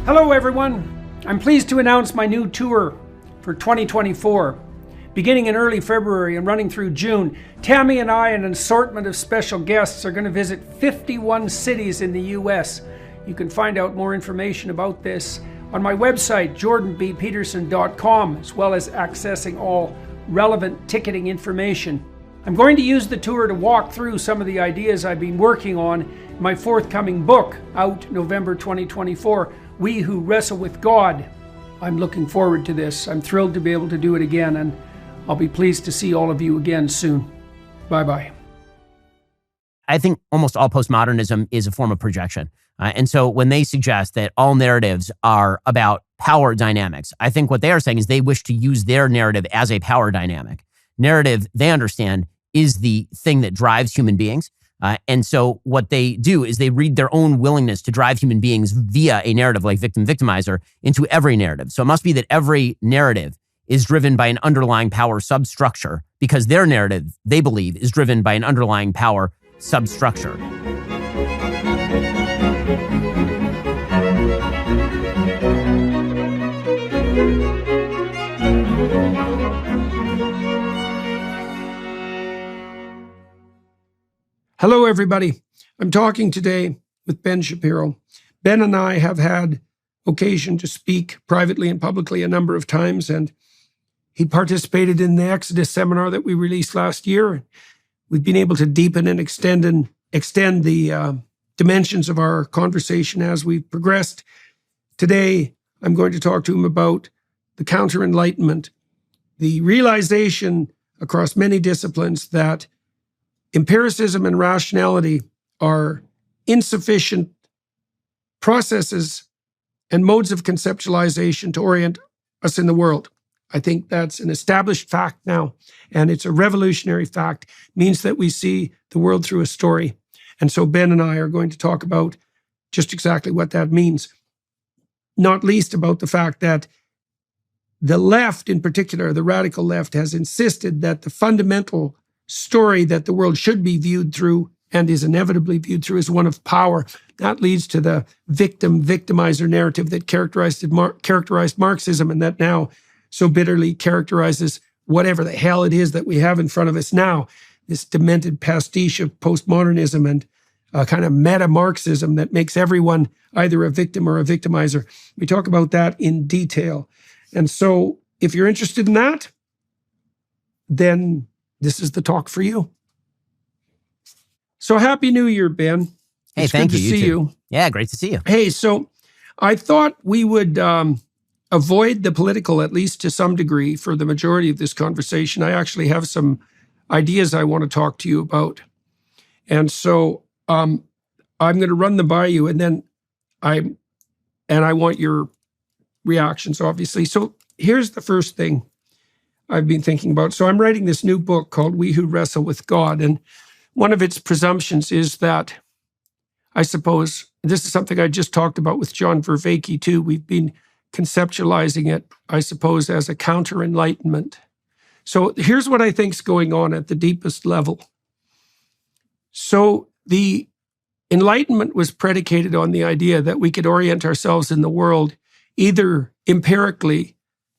Hello everyone, I'm pleased to announce my new tour for 2024. Beginning in early February and running through June, Tammy and I and an assortment of special guests are going to visit 51 cities in the US. You can find out more information about this on my website, jordanbpeterson.com, as well as accessing all relevant ticketing information. I'm going to use the tour to walk through some of the ideas I've been working on in my forthcoming book, out November 2024, We Who Wrestle with God. I'm looking forward to this. I'm thrilled to be able to do it again, and I'll be pleased to see all of you again soon. Bye-bye. I think almost all postmodernism is a form of projection. And so when they suggest that all narratives are about power dynamics, I think what they are saying is they wish to use their narrative as a power dynamic. Narrative, they understand, is the thing that drives human beings. And so what they do is they read their own willingness to drive human beings via a narrative like victim-victimizer into every narrative. So it must be that every narrative is driven by an underlying power substructure because their narrative, they believe, is driven by an underlying power substructure. Hello, everybody. I'm talking today with Ben Shapiro. Ben and I have had occasion to speak privately and publicly a number of times, and he participated in the Exodus seminar that we released last year. We've been able to deepen and extend the dimensions of our conversation as we've progressed. Today, I'm going to talk to him about the counter-enlightenment, the realization across many disciplines that empiricism and rationality are insufficient processes and modes of conceptualization to orient us in the world. I think that's an established fact now, and it's a revolutionary fact. It means that we see the world through a story. And so Ben and I are going to talk about just exactly what that means, not least about the fact that the left, in particular, the radical left, has insisted that the fundamental story that the world should be viewed through and is inevitably viewed through is one of power. That leads to the victim-victimizer narrative that characterized Marxism and that now so bitterly characterizes whatever the hell it is that we have in front of us now, this demented pastiche of postmodernism and kind of meta-Marxism that makes everyone either a victim or a victimizer. We talk about that in detail. And so if you're interested in that, then this is the talk for you. So Happy New Year, Ben. Hey, thank you. Good to see you. Yeah, great to see you. Hey, so I thought we would avoid the political, at least to some degree, for the majority of this conversation. I actually have some ideas I want to talk to you about. And so I'm going to run them by you, and then I want your reactions, obviously. So here's the first thing I've been thinking about. So I'm writing this new book called We Who Wrestle with God. And one of its presumptions is that, I suppose, this is something I just talked about with John Vervaeke too. We've been conceptualizing it, I suppose, as a counter-enlightenment. So here's what I think is going on at the deepest level. So the Enlightenment was predicated on the idea that we could orient ourselves in the world either empirically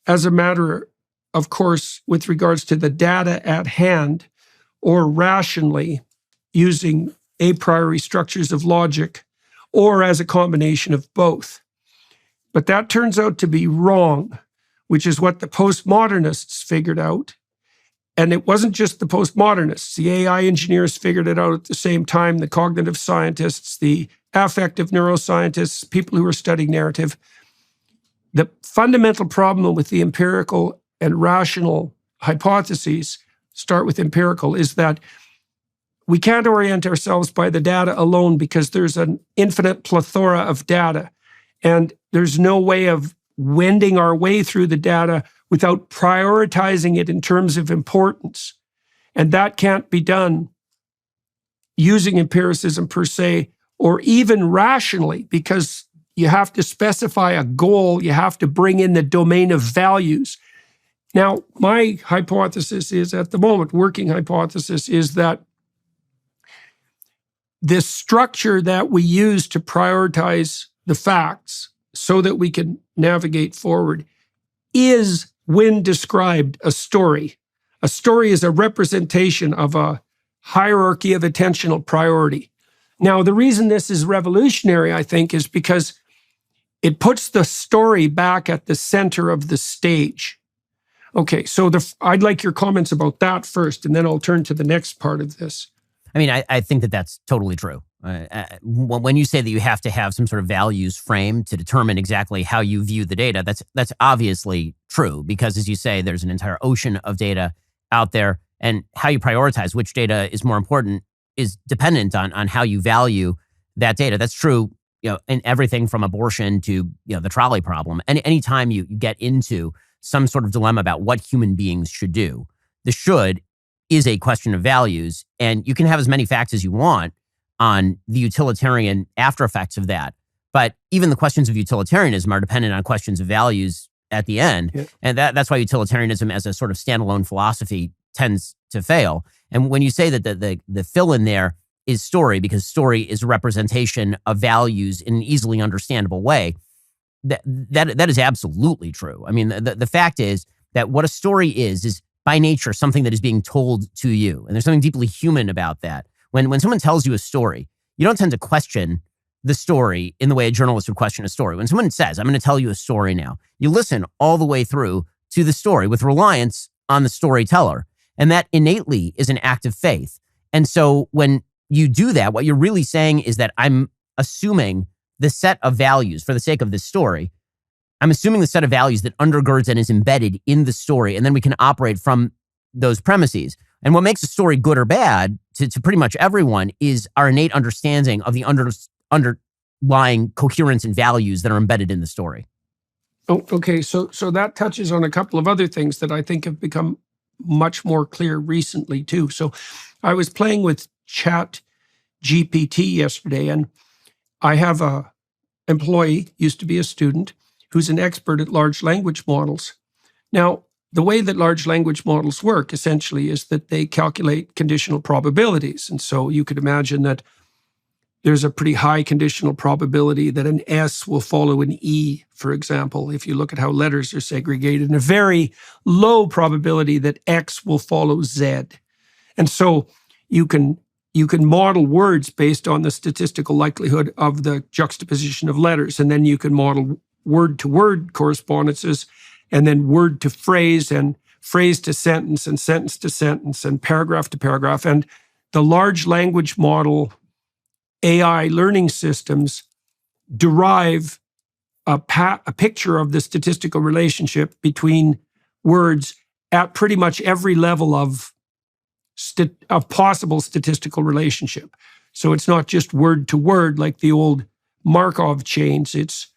as a matter of course, with regards to the data at hand, or rationally using a priori structures of logic, or as a combination of both. But that turns out to be wrong, which is what the postmodernists figured out. And it wasn't just the postmodernists. The AI engineers figured it out at the same time, the cognitive scientists, the affective neuroscientists, people who are studying narrative. The fundamental problem with the empirical and rational hypotheses, start with empirical, is that we can't orient ourselves by the data alone because there's an infinite plethora of data. And there's no way of wending our way through the data without prioritizing it in terms of importance. And that can't be done using empiricism per se, or even rationally, because you have to specify a goal, you have to bring in the domain of values. Now, my hypothesis is, at the moment, working hypothesis, is that this structure that we use to prioritize the facts so that we can navigate forward is, when described, a story. A story is a representation of a hierarchy of attentional priority. Now, the reason this is revolutionary, I think, is because it puts the story back at the center of the stage. Okay, so I'd like your comments about that first, and then I'll turn to the next part of this. I mean, I think that that's totally true. When you say that you have to have some sort of values frame to determine exactly how you view the data, that's obviously true, because as you say, there's an entire ocean of data out there, and how you prioritize which data is more important is dependent on how you value that data. That's true, in everything from abortion to the trolley problem. And anytime you get into some sort of dilemma about what human beings should do, the should is a question of values, and you can have as many facts as you want on the utilitarian after effects of that. But even the questions of utilitarianism are dependent on questions of values at the end. Yeah. And that's why utilitarianism as a sort of standalone philosophy tends to fail. And when you say that the fill in there is story, because story is a representation of values in an easily understandable way, that is absolutely true. I mean, the fact is that what a story is by nature something that is being told to you. And there's something deeply human about that. When someone tells you a story, you don't tend to question the story in the way a journalist would question a story. When someone says, I'm going to tell you a story now, you listen all the way through to the story with reliance on the storyteller. And that innately is an act of faith. And so when you do that, what you're really saying is that I'm assuming the set of values for the sake of this story. I'm assuming the set of values that undergirds and is embedded in the story, and then we can operate from those premises. And what makes a story good or bad to pretty much everyone is our innate understanding of the underlying coherence and values that are embedded in the story. Oh, okay. So that touches on a couple of other things that I think have become much more clear recently too. So I was playing with Chat GPT yesterday, and I have a employee, used to be a student, who's an expert at large language models. Now, the way that large language models work essentially is that they calculate conditional probabilities. And so you could imagine that there's a pretty high conditional probability that an S will follow an E, for example, if you look at how letters are segregated, and a very low probability that X will follow Z. And so you can model words based on the statistical likelihood of the juxtaposition of letters, and then you can model word-to-word correspondences, and then word to phrase, and phrase to sentence, and sentence to sentence, and paragraph to paragraph. And the large language model AI learning systems derive a picture of the statistical relationship between words at pretty much every level of possible statistical relationship. So it's not just word to word like the old Markov chains. It's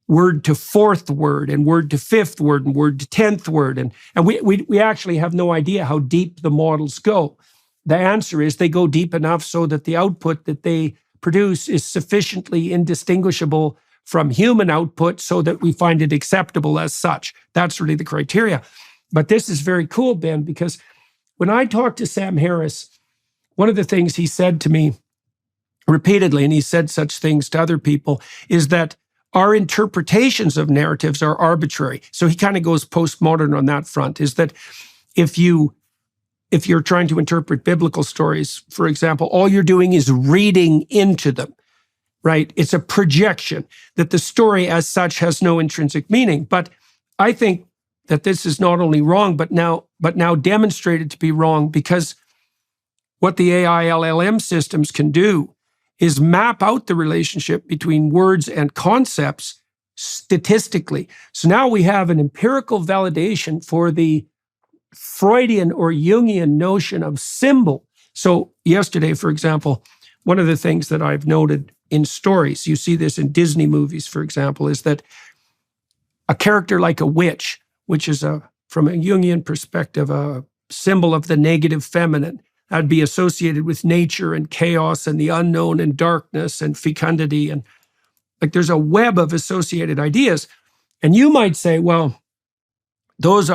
word to fourth word, and word to fifth word, and word to 10th word. And we actually have no idea how deep the models go. The answer is they go deep enough so that the output that they produce is sufficiently indistinguishable from human output so that we find it acceptable as such. That's really the criteria. But this is very cool, Ben, because when I talked to Sam Harris, one of the things he said to me repeatedly, and he said such things to other people, is that our interpretations of narratives are arbitrary. So he kind of goes postmodern on that front, is that if you're trying to interpret biblical stories, for example, all you're doing is reading into them, right? It's a projection, that the story as such has no intrinsic meaning. But I think that this is not only wrong, but now demonstrated to be wrong, because what the AI LLM systems can do is map out the relationship between words and concepts statistically. So now we have an empirical validation for the Freudian or Jungian notion of symbol. So yesterday, for example, one of the things that I've noted in stories, you see this in Disney movies, for example, is that a character like a witch, which is from a Jungian perspective, a symbol of the negative feminine, that'd be associated with nature and chaos and the unknown and darkness and fecundity. And like there's a web of associated ideas. And you might say, well, those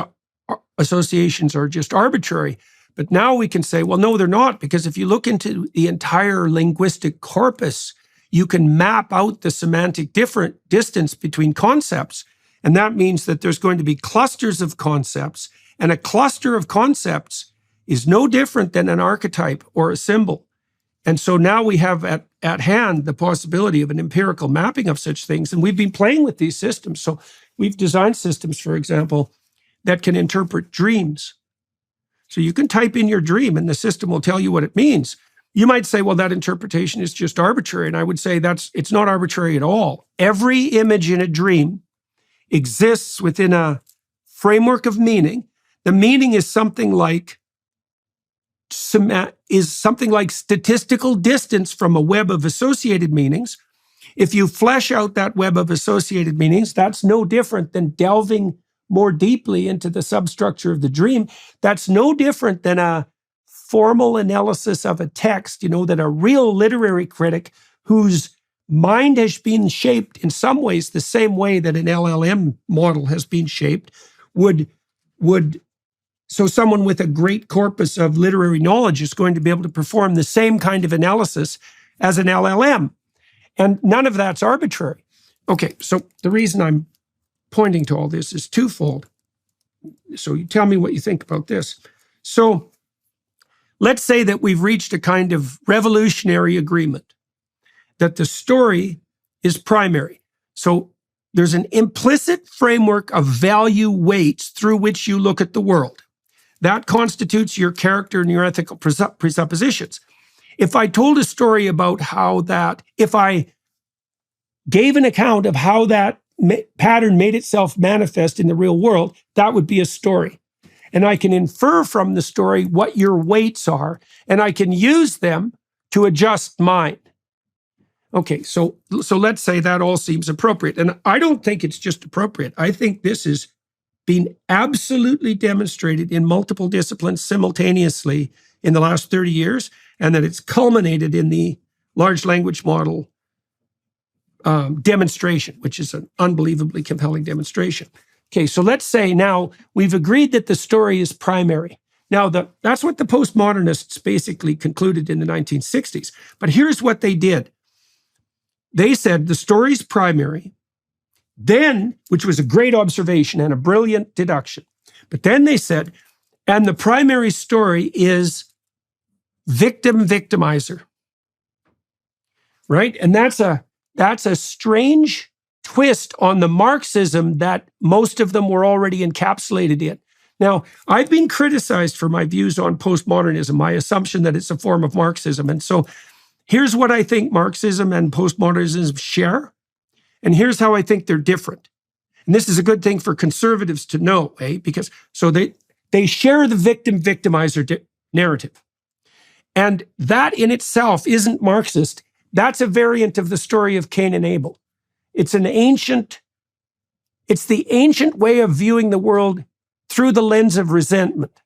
associations are just arbitrary. But now we can say, well, no, they're not, because if you look into the entire linguistic corpus, you can map out the semantic distance between concepts. And that means that there's going to be clusters of concepts, and a cluster of concepts is no different than an archetype or a symbol. And so now we have at hand the possibility of an empirical mapping of such things. And we've been playing with these systems. So we've designed systems, for example, that can interpret dreams. So you can type in your dream and the system will tell you what it means. You might say, well, that interpretation is just arbitrary. And I would say it's not arbitrary at all. Every image in a dream exists within a framework of meaning. The meaning is something like statistical distance from a web of associated meanings. If you flesh out that web of associated meanings, that's no different than delving more deeply into the substructure of the dream. That's no different than a formal analysis of a text, that a real literary critic whose mind has been shaped in some ways the same way that an LLM model has been shaped would so someone with a great corpus of literary knowledge is going to be able to perform the same kind of analysis as an LLM. And none of that's arbitrary. Okay, so the reason I'm pointing to all this is twofold. So you tell me what you think about this. So let's say that we've reached a kind of revolutionary agreement that the story is primary. So there's an implicit framework of value weights through which you look at the world. That constitutes your character and your ethical presuppositions. If I told a story about if I gave an account of how that pattern made itself manifest in the real world, that would be a story. And I can infer from the story what your weights are, and I can use them to adjust mine. Okay, so let's say that all seems appropriate. And I don't think it's just appropriate. I think this has been absolutely demonstrated in multiple disciplines simultaneously in the last 30 years, and that it's culminated in the large language model demonstration, which is an unbelievably compelling demonstration. Okay, so let's say now we've agreed that the story is primary. Now, that's what the postmodernists basically concluded in the 1960s. But here's what they did. They said the story's primary, then, which was a great observation and a brilliant deduction. But then they said, and the primary story is victim-victimizer, right? And that's a strange twist on the Marxism that most of them were already encapsulated in. Now, I've been criticized for my views on postmodernism, my assumption that it's a form of Marxism. And so here's what I think Marxism and postmodernism share, and here's how I think they're different. And this is a good thing for conservatives to know, because so they share the victim-victimizer narrative. And that in itself isn't Marxist. That's a variant of the story of Cain and Abel. It's the ancient way of viewing the world through the lens of resentment.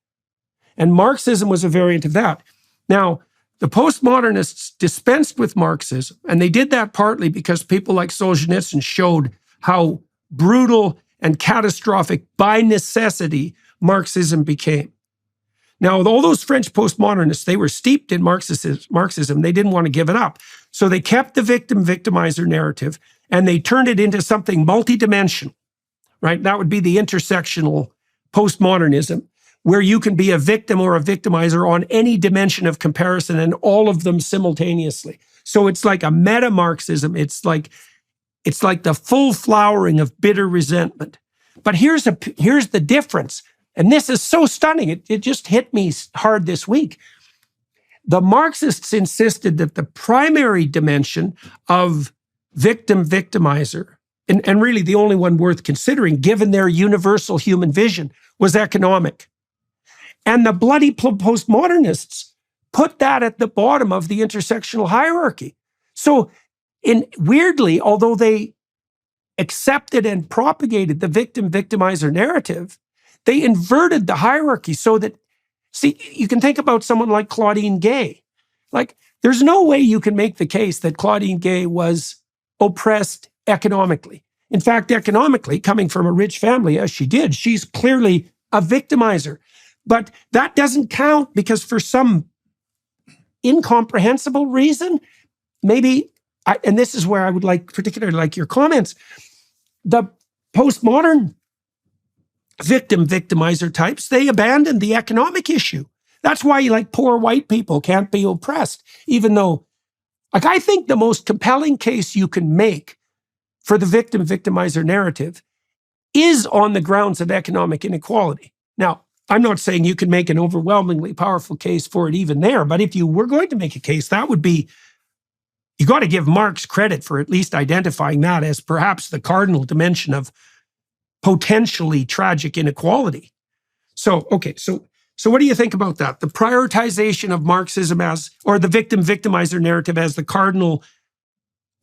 And Marxism was a variant of that. Now, the postmodernists dispensed with Marxism, and they did that partly because people like Solzhenitsyn showed how brutal and catastrophic by necessity Marxism became. Now, with all those French postmodernists, they were steeped in Marxism. They didn't want to give it up. So they kept the victim-victimizer narrative, and they turned it into something multidimensional, right? That would be the intersectional postmodernism, where you can be a victim or a victimizer on any dimension of comparison and all of them simultaneously. So it's like a meta-Marxism. It's like the full flowering of bitter resentment. But here's the difference. And this is so stunning. It just hit me hard this week. The Marxists insisted that the primary dimension of victim-victimizer, and really the only one worth considering, given their universal human vision, was economic. And the bloody postmodernists put that at the bottom of the intersectional hierarchy. So weirdly, although they accepted and propagated the victim-victimizer narrative, they inverted the hierarchy so that, see, you can think about someone like Claudine Gay. Like, there's no way you can make the case that Claudine Gay was oppressed economically. In fact, economically, coming from a rich family, as she did, she's clearly a victimizer. But that doesn't count because for some incomprehensible reason, maybe and this is where I would particularly like your comments. The postmodern victimizer types, they abandoned the economic issue. That's why poor white people can't be oppressed, even though, I think the most compelling case you can make for the victimizer narrative is on the grounds of economic inequality. Now, I'm not saying you can make an overwhelmingly powerful case for it even there, but if you were going to make a case, that would be, you got to give Marx credit for at least identifying that as perhaps the cardinal dimension of potentially tragic inequality. So what do you think about that? The prioritization of Marxism or the victimizer narrative as the cardinal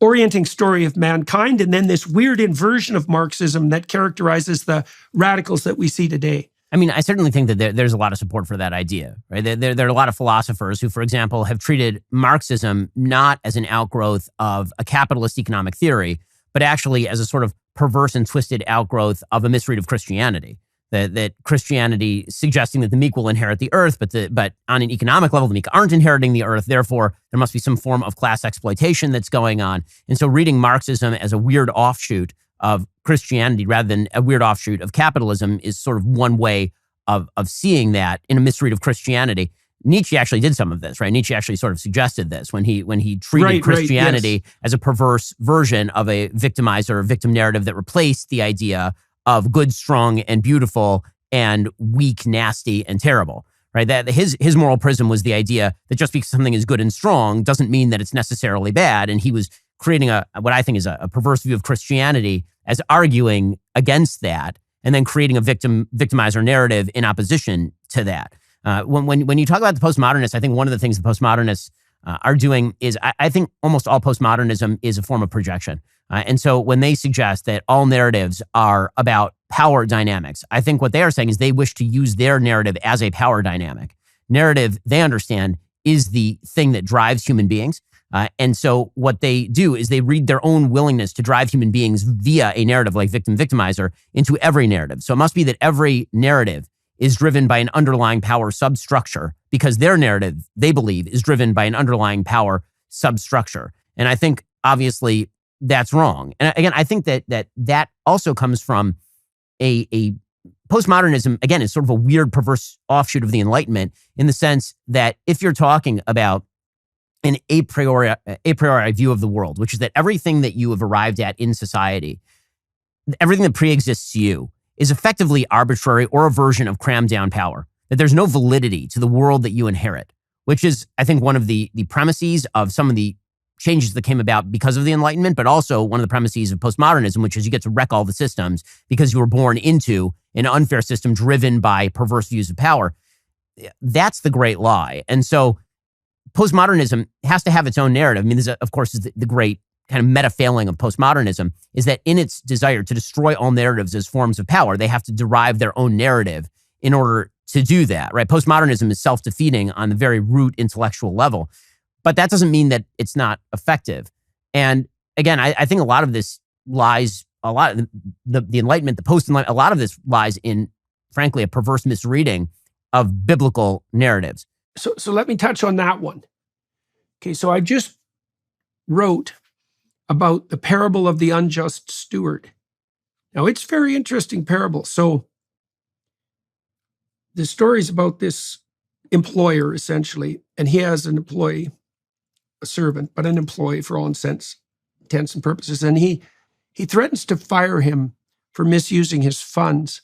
orienting story of mankind, and then this weird inversion of Marxism that characterizes the radicals that we see today. I mean, I certainly think that there's a lot of support for that idea, right? There are a lot of philosophers who, for example, have treated Marxism not as an outgrowth of a capitalist economic theory, but actually as a sort of perverse and twisted outgrowth of a misread of Christianity. That Christianity suggesting that the meek will inherit the earth, but on an economic level, the meek aren't inheriting the earth. Therefore, there must be some form of class exploitation that's going on. And so reading Marxism as a weird offshoot of Christianity rather than a weird offshoot of capitalism is sort of one way of seeing that in a misread of Christianity. Nietzsche actually did some of this, right? Nietzsche actually sort of suggested this when he treated Christianity as a perverse version of a victimizer or victim narrative that replaced the idea of good, strong, and beautiful, and weak, nasty, and terrible, right? That his moral prism was the idea that just because something is good and strong doesn't mean that it's necessarily bad. And he was creating what I think is a perverse view of Christianity as arguing against that, and then creating a victimizer narrative in opposition to that. When you talk about the postmodernists, I think one of the things the postmodernists are doing is I think almost all postmodernism is a form of projection. And so when they suggest that all narratives are about power dynamics, I think what they are saying is they wish to use their narrative as a power dynamic. Narrative, they understand, is the thing that drives human beings. And so what they do is they read their own willingness to drive human beings via a narrative like victimizer into every narrative. So it must be that every narrative is driven by an underlying power substructure because their narrative, they believe, is driven by an underlying power substructure. And I think, obviously, that's wrong. And again, I think that also comes from a postmodernism, again, is sort of a weird, perverse offshoot of the Enlightenment in the sense that if you're talking about an a priori view of the world, which is that everything that you have arrived at in society, everything that preexists you, is effectively arbitrary or a version of crammed down power, that there's no validity to the world that you inherit, which is, I think, one of the premises of some of the changes that came about because of the Enlightenment, but also one of the premises of postmodernism, which is you get to wreck all the systems because you were born into an unfair system driven by perverse views of power. That's the great lie. And so postmodernism has to have its own narrative. I mean, this, of course, is the great kind of meta failing of postmodernism, is that in its desire to destroy all narratives as forms of power, they have to derive their own narrative in order to do that, right? Postmodernism is self-defeating on the very root intellectual level. But that doesn't mean that it's not effective. And again, I think a lot of this lies, a lot of the Enlightenment, the post-Enlightenment, a lot of this lies in, frankly, a perverse misreading of biblical narratives. So let me touch on that one. Okay, so I just wrote about the parable of the unjust steward. Now, it's a very interesting parable. So the story is about this employer, essentially, and he has an employee, a servant, but an employee for all intents and purposes. And he threatens to fire him for misusing his funds.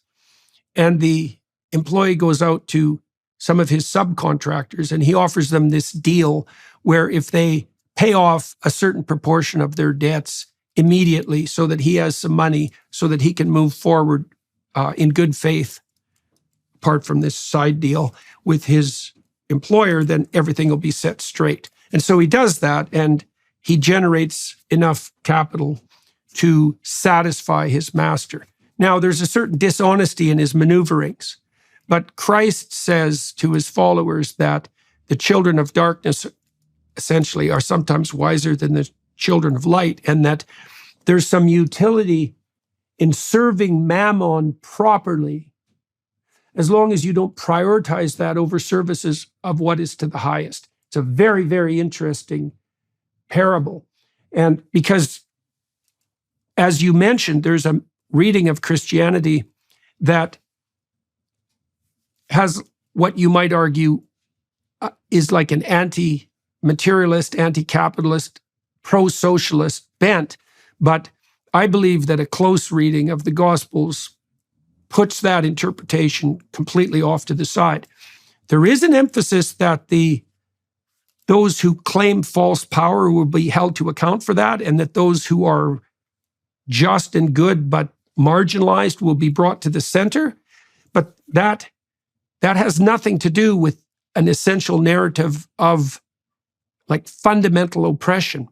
And the employee goes out to some of his subcontractors and he offers them this deal where if they pay off a certain proportion of their debts immediately so that he has some money so that he can move forward in good faith, apart from this side deal with his employer, then everything will be set straight. And so he does that, and he generates enough capital to satisfy his master. Now, there's a certain dishonesty in his maneuverings, but Christ says to his followers that the children of darkness essentially are sometimes wiser than the children of light, and that there's some utility in serving mammon properly, as long as you don't prioritize that over services of what is to the highest. It's a very, very interesting parable. And because, as you mentioned, there's a reading of Christianity that has what you might argue is like an anti-materialist, anti-capitalist, pro-socialist bent. But I believe that a close reading of the Gospels puts that interpretation completely off to the side. There is an emphasis that those who claim false power will be held to account for that, and that those who are just and good but marginalized will be brought to the center. But that has nothing to do with an essential narrative of like fundamental oppression.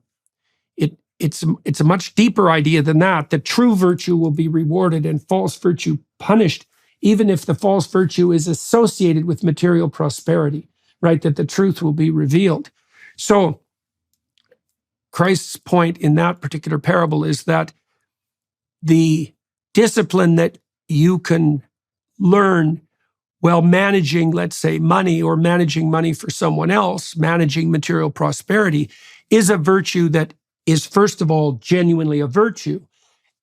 It's a much deeper idea than that. That true virtue will be rewarded and false virtue punished, even if the false virtue is associated with material prosperity, right? That the truth will be revealed. So Christ's point in that particular parable is that the discipline that you can learn while managing, let's say, money, or managing money for someone else, managing material prosperity, is a virtue that is, first of all, genuinely a virtue,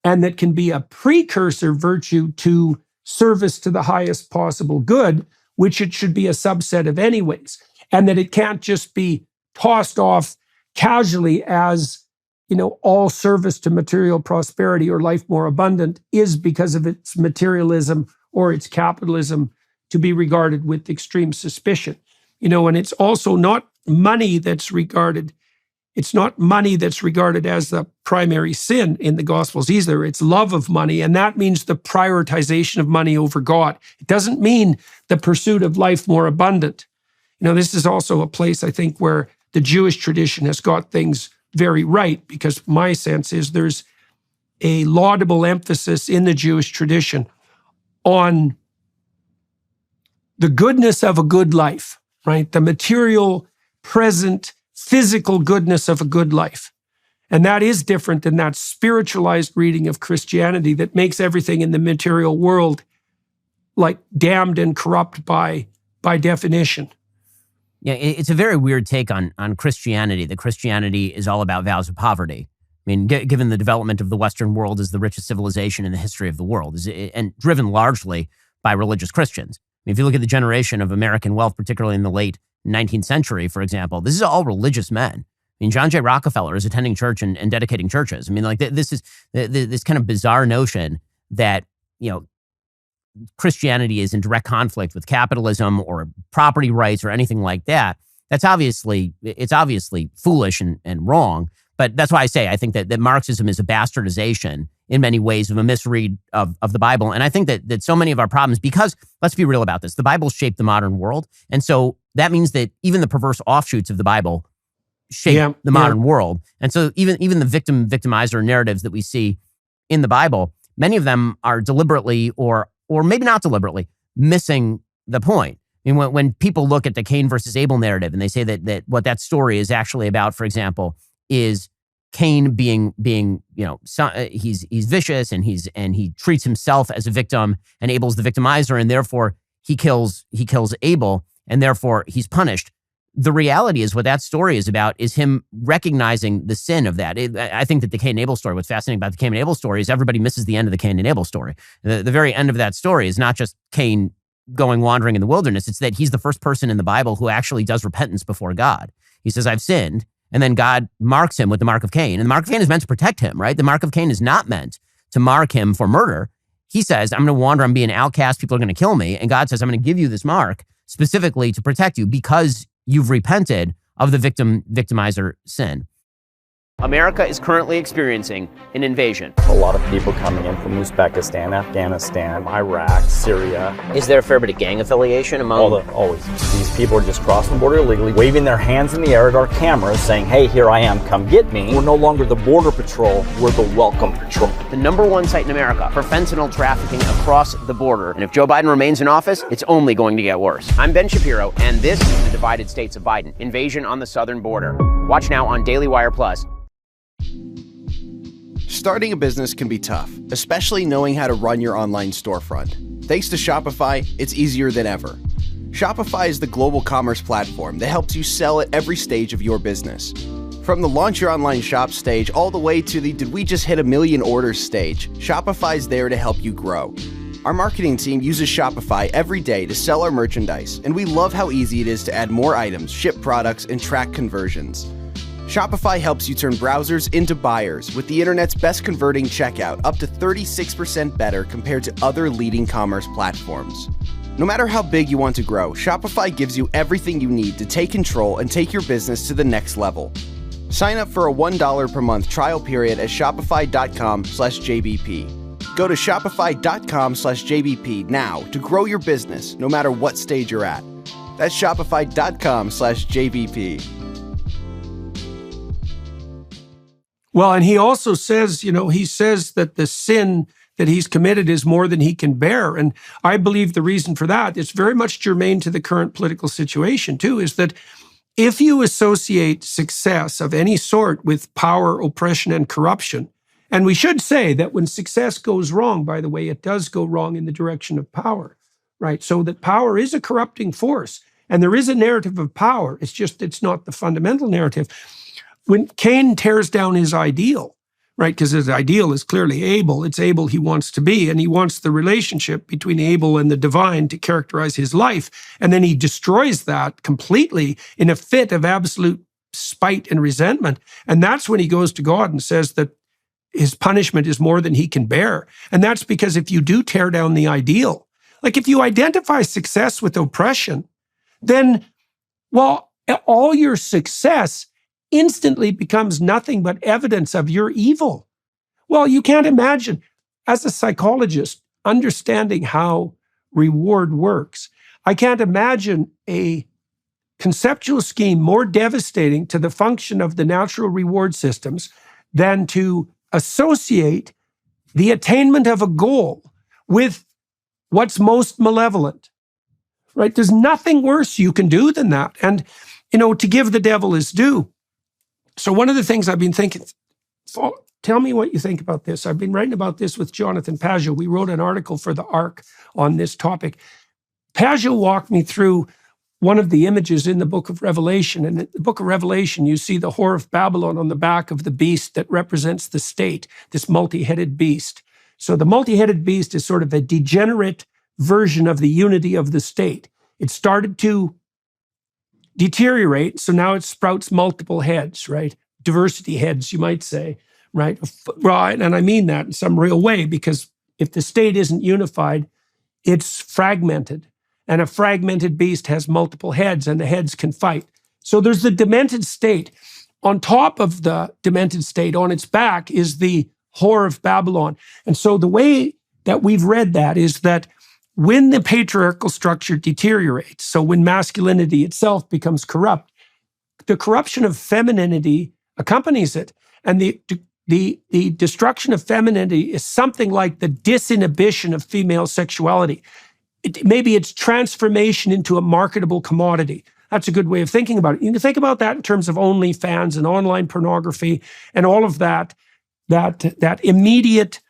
and that can be a precursor virtue to service to the highest possible good, which it should be a subset of anyways, and that it can't just be tossed off casually as, all service to material prosperity or life more abundant is, because of its materialism or its capitalism, to be regarded with extreme suspicion. And it's also not money that's regarded. It's not money that's regarded as the primary sin in the Gospels either. It's love of money, and that means the prioritization of money over God. It doesn't mean the pursuit of life more abundant. This is also a place, I think, where the Jewish tradition has got things very right, because my sense is there's a laudable emphasis in the Jewish tradition on the goodness of a good life, right? The material, present, physical goodness of a good life. And that is different than that spiritualized reading of Christianity that makes everything in the material world like damned and corrupt by definition. Yeah, it's a very weird take on Christianity, that Christianity is all about vows of poverty. I mean, given the development of the Western world as the richest civilization in the history of the world, and driven largely by religious Christians. I mean, if you look at the generation of American wealth, particularly in the late 19th century, for example, this is all religious men. I mean, John J. Rockefeller is attending church and dedicating churches. I mean, like this is this kind of bizarre notion that, Christianity is in direct conflict with capitalism or property rights or anything like that. It's obviously foolish and wrong. But that's why I say I think that Marxism is a bastardization in many ways of a misread of the Bible. And I think that so many of our problems, because let's be real about this, the Bible shaped the modern world. And so that means that even the perverse offshoots of the Bible shape the modern world. And so even the victimizer narratives that we see in the Bible, many of them are deliberately or maybe not deliberately missing the point. I mean, when people look at the Cain versus Abel narrative and they say that what that story is actually about, for example, is Cain being he's vicious and he treats himself as a victim, and Abel's the victimizer, and therefore he kills Abel, and therefore he's punished. The reality is what that story is about is him recognizing the sin of that. I think that the Cain and Abel story, what's fascinating about the Cain and Abel story is everybody misses the end of the Cain and Abel story. The very end of that story is not just Cain going wandering in the wilderness. It's that he's the first person in the Bible who actually does repentance before God. He says, I've sinned. And then God marks him with the mark of Cain. And the mark of Cain is meant to protect him, right? The mark of Cain is not meant to mark him for murder. He says, I'm going to wander, I'm being an outcast, people are going to kill me. And God says, I'm going to give you this mark specifically to protect you because you've repented of the victimizer sin. America is currently experiencing an invasion. A lot of people coming in from Uzbekistan, Afghanistan, Iraq, Syria. Is there a fair bit of gang affiliation among? Always. These people are just crossing the border illegally, waving their hands in the air at our cameras, saying, hey, here I am, come get me. We're no longer the border patrol, we're the welcome patrol. The #1 site in America for fentanyl trafficking across the border. And if Joe Biden remains in office, it's only going to get worse. I'm Ben Shapiro, and this is the Divided States of Biden, invasion on the southern border. Watch now on Daily Wire Plus. Starting a business can be tough, especially knowing how to run your online storefront. Thanks to Shopify, it's easier than ever. Shopify is the global commerce platform that helps you sell at every stage of your business. From the launch your online shop stage all the way to the did we just hit 1 million orders stage, Shopify's there to help you grow. Our marketing team uses Shopify every day to sell our merchandise, and we love how easy it is to add more items, ship products, and track conversions. Shopify helps you turn browsers into buyers with the internet's best converting checkout, up to 36% better compared to other leading commerce platforms. No matter how big you want to grow, Shopify gives you everything you need to take control and take your business to the next level. Sign up for a $1 per month trial period at shopify.com/JBP. Go to shopify.com/JBP now to grow your business no matter what stage you're at. That's shopify.com/JBP. Well, and he also says, he says that the sin that he's committed is more than he can bear. And I believe the reason for that is very much germane to the current political situation too, is that if you associate success of any sort with power, oppression, and corruption, and we should say that when success goes wrong, by the way, it does go wrong in the direction of power, right? So that power is a corrupting force, and there is a narrative of power. It's not the fundamental narrative. When Cain tears down his ideal, right, because his ideal is clearly Abel, it's Abel he wants to be, and he wants the relationship between Abel and the divine to characterize his life, and then he destroys that completely in a fit of absolute spite and resentment, and that's when he goes to God and says that his punishment is more than he can bear. And that's because if you do tear down the ideal, like if you identify success with oppression, then, well, all your success instantly becomes nothing but evidence of your evil. Well, you can't imagine, as a psychologist, understanding how reward works. I can't imagine a conceptual scheme more devastating to the function of the natural reward systems than to associate the attainment of a goal with what's most malevolent, right? There's nothing worse you can do than that. And, to give the devil his due. So one of the things I've been thinking, tell me what you think about this. I've been writing about this with Jonathan Pageau. We wrote an article for the Ark on this topic. Pageau walked me through one of the images in the book of Revelation. And in the book of Revelation, you see the whore of Babylon on the back of the beast that represents the state, this multi-headed beast. So the multi-headed beast is sort of a degenerate version of the unity of the state. It started to deteriorate, so now it sprouts multiple heads, right? Diversity heads, you might say, right? Right, and I mean that in some real way, because if the state isn't unified, it's fragmented. And a fragmented beast has multiple heads, and the heads can fight. So there's the demented state. On top of the demented state, on its back, is the whore of Babylon. And so the way that we've read that is that when the patriarchal structure deteriorates, so when masculinity itself becomes corrupt, the corruption of femininity accompanies it. And the destruction of femininity is something like the disinhibition of female sexuality. Maybe it's transformation into a marketable commodity. That's a good way of thinking about it. You can think about that in terms of OnlyFans and online pornography and all of that immediate,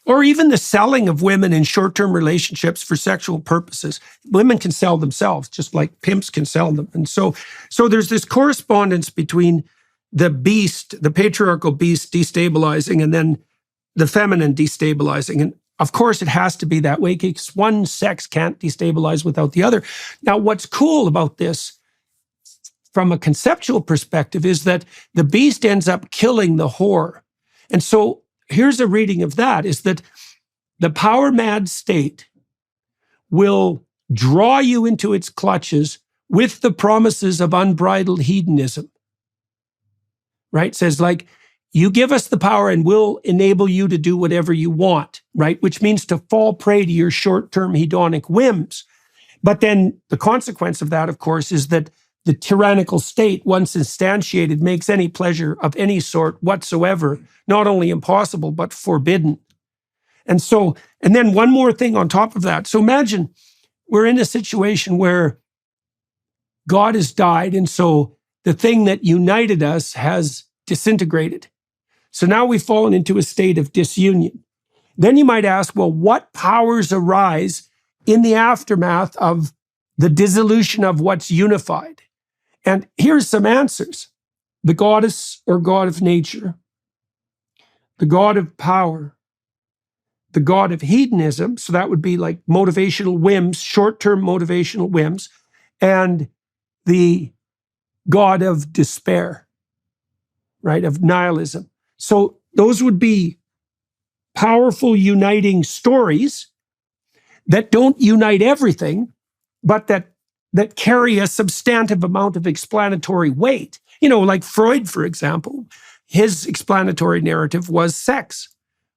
or even the selling of women in short-term relationships for sexual purposes. Women can sell themselves, just like pimps can sell them. And so there's this correspondence between the beast, the patriarchal beast destabilizing, and then the feminine destabilizing. And of course, it has to be that way because one sex can't destabilize without the other. Now, what's cool about this from a conceptual perspective is that the beast ends up killing the whore. And so here's a reading of that, is that the power-mad state will draw you into its clutches with the promises of unbridled hedonism, right? It says, like, you give us the power and we'll enable you to do whatever you want, right? Which means to fall prey to your short-term hedonic whims. But then the consequence of that, of course, is that the tyrannical state, once instantiated, makes any pleasure of any sort whatsoever not only impossible, but forbidden. And then one more thing on top of that. So imagine we're in a situation where God has died, and so the thing that united us has disintegrated. So now we've fallen into a state of disunion. Then you might ask, well, what powers arise in the aftermath of the dissolution of what's unified? And here's some answers. The goddess or god of nature, the god of power, the god of hedonism, so that would be like motivational whims, short-term motivational whims, and the god of despair, right, of nihilism. So those would be powerful uniting stories that don't unite everything, but that carry a substantive amount of explanatory weight. You know, like Freud, for example, his explanatory narrative was sex,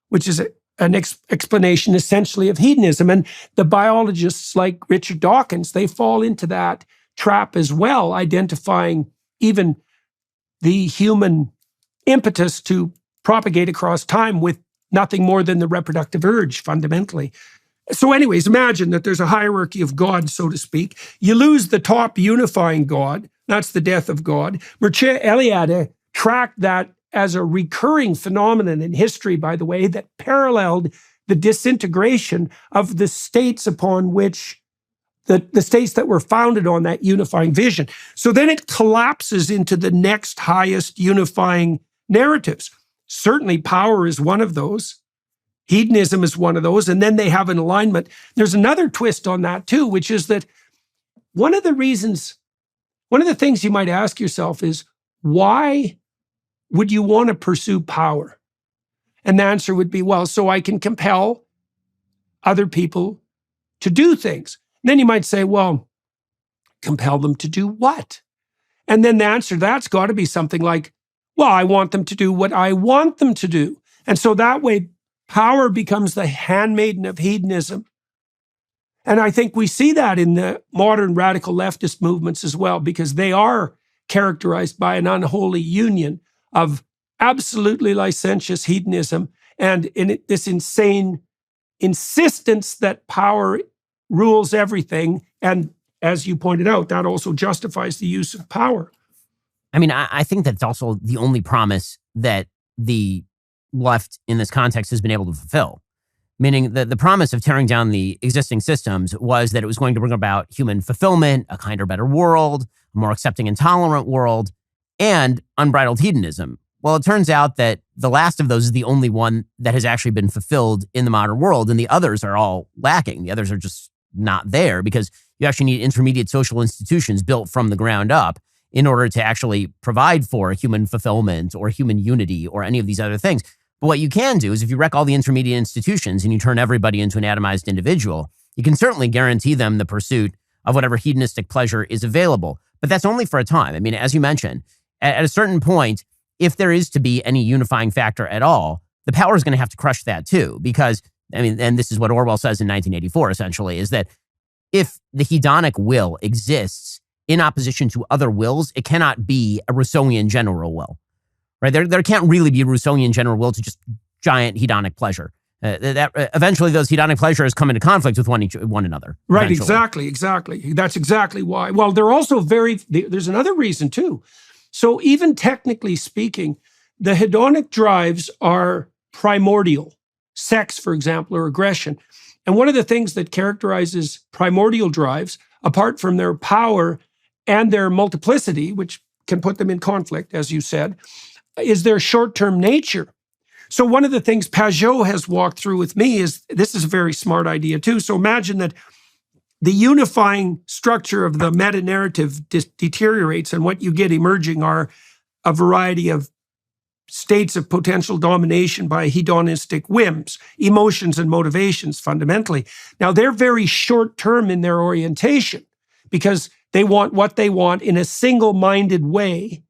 which is an explanation essentially of hedonism. And the biologists like Richard Dawkins, they fall into that trap as well, identifying even the human impetus to propagate across time with nothing more than the reproductive urge, fundamentally. So anyways, imagine that there's a hierarchy of God, so to speak. You lose the top unifying God. That's the death of God. Mircea Eliade tracked that as a recurring phenomenon in history, by the way, that paralleled the disintegration of the states upon which the states that were founded on that unifying vision. So then it collapses into the next highest unifying narratives. Certainly power is one of those. Hedonism is one of those. And then they have an alignment. There's another twist on that too, which is that one of the things you might ask yourself is, why would you want to pursue power? And the answer would be, well, so I can compel other people to do things. And then you might say, well, compel them to do what? And then the answer to that's got to be something like, well, I want them to do what I want them to do. And so that way, power becomes the handmaiden of hedonism. And I think we see that in the modern radical leftist movements as well, because they are characterized by an unholy union of absolutely licentious hedonism and this insane insistence that power rules everything. And as you pointed out, that also justifies the use of power. I mean, I think that's also the only promise that the left in this context has been able to fulfill. Meaning that the promise of tearing down the existing systems was that it was going to bring about human fulfillment, a kinder, better world, a more accepting and tolerant world, and unbridled hedonism. Well, it turns out that the last of those is the only one that has actually been fulfilled in the modern world, and the others are all lacking. The others are just not there because you actually need intermediate social institutions built from the ground up in order to actually provide for human fulfillment or human unity or any of these other things. But what you can do is if you wreck all the intermediate institutions and you turn everybody into an atomized individual, you can certainly guarantee them the pursuit of whatever hedonistic pleasure is available. But that's only for a time. I mean, as you mentioned, at a certain point, if there is to be any unifying factor at all, the power is going to have to crush that too. Because, I mean, and this is what Orwell says in 1984, essentially, is that if the hedonic will exists in opposition to other wills, it cannot be a Rousseauian general will. Right? There can't really be a Rousseauian general will to just giant hedonic pleasure. Eventually, those hedonic pleasures come into conflict with one another. Right, eventually. exactly. That's exactly why. Well, they're also there's another reason too. So even technically speaking, the hedonic drives are primordial. Sex, for example, or aggression. And one of the things that characterizes primordial drives, apart from their power and their multiplicity, which can put them in conflict, as you said, is their short-term nature. So one of the things Pajot has walked through with me is, this is a very smart idea too. So imagine that the unifying structure of the meta-narrative deteriorates, and what you get emerging are a variety of states of potential domination by hedonistic whims, emotions and motivations fundamentally. Now, they're very short-term in their orientation because they want what they want in a single-minded way.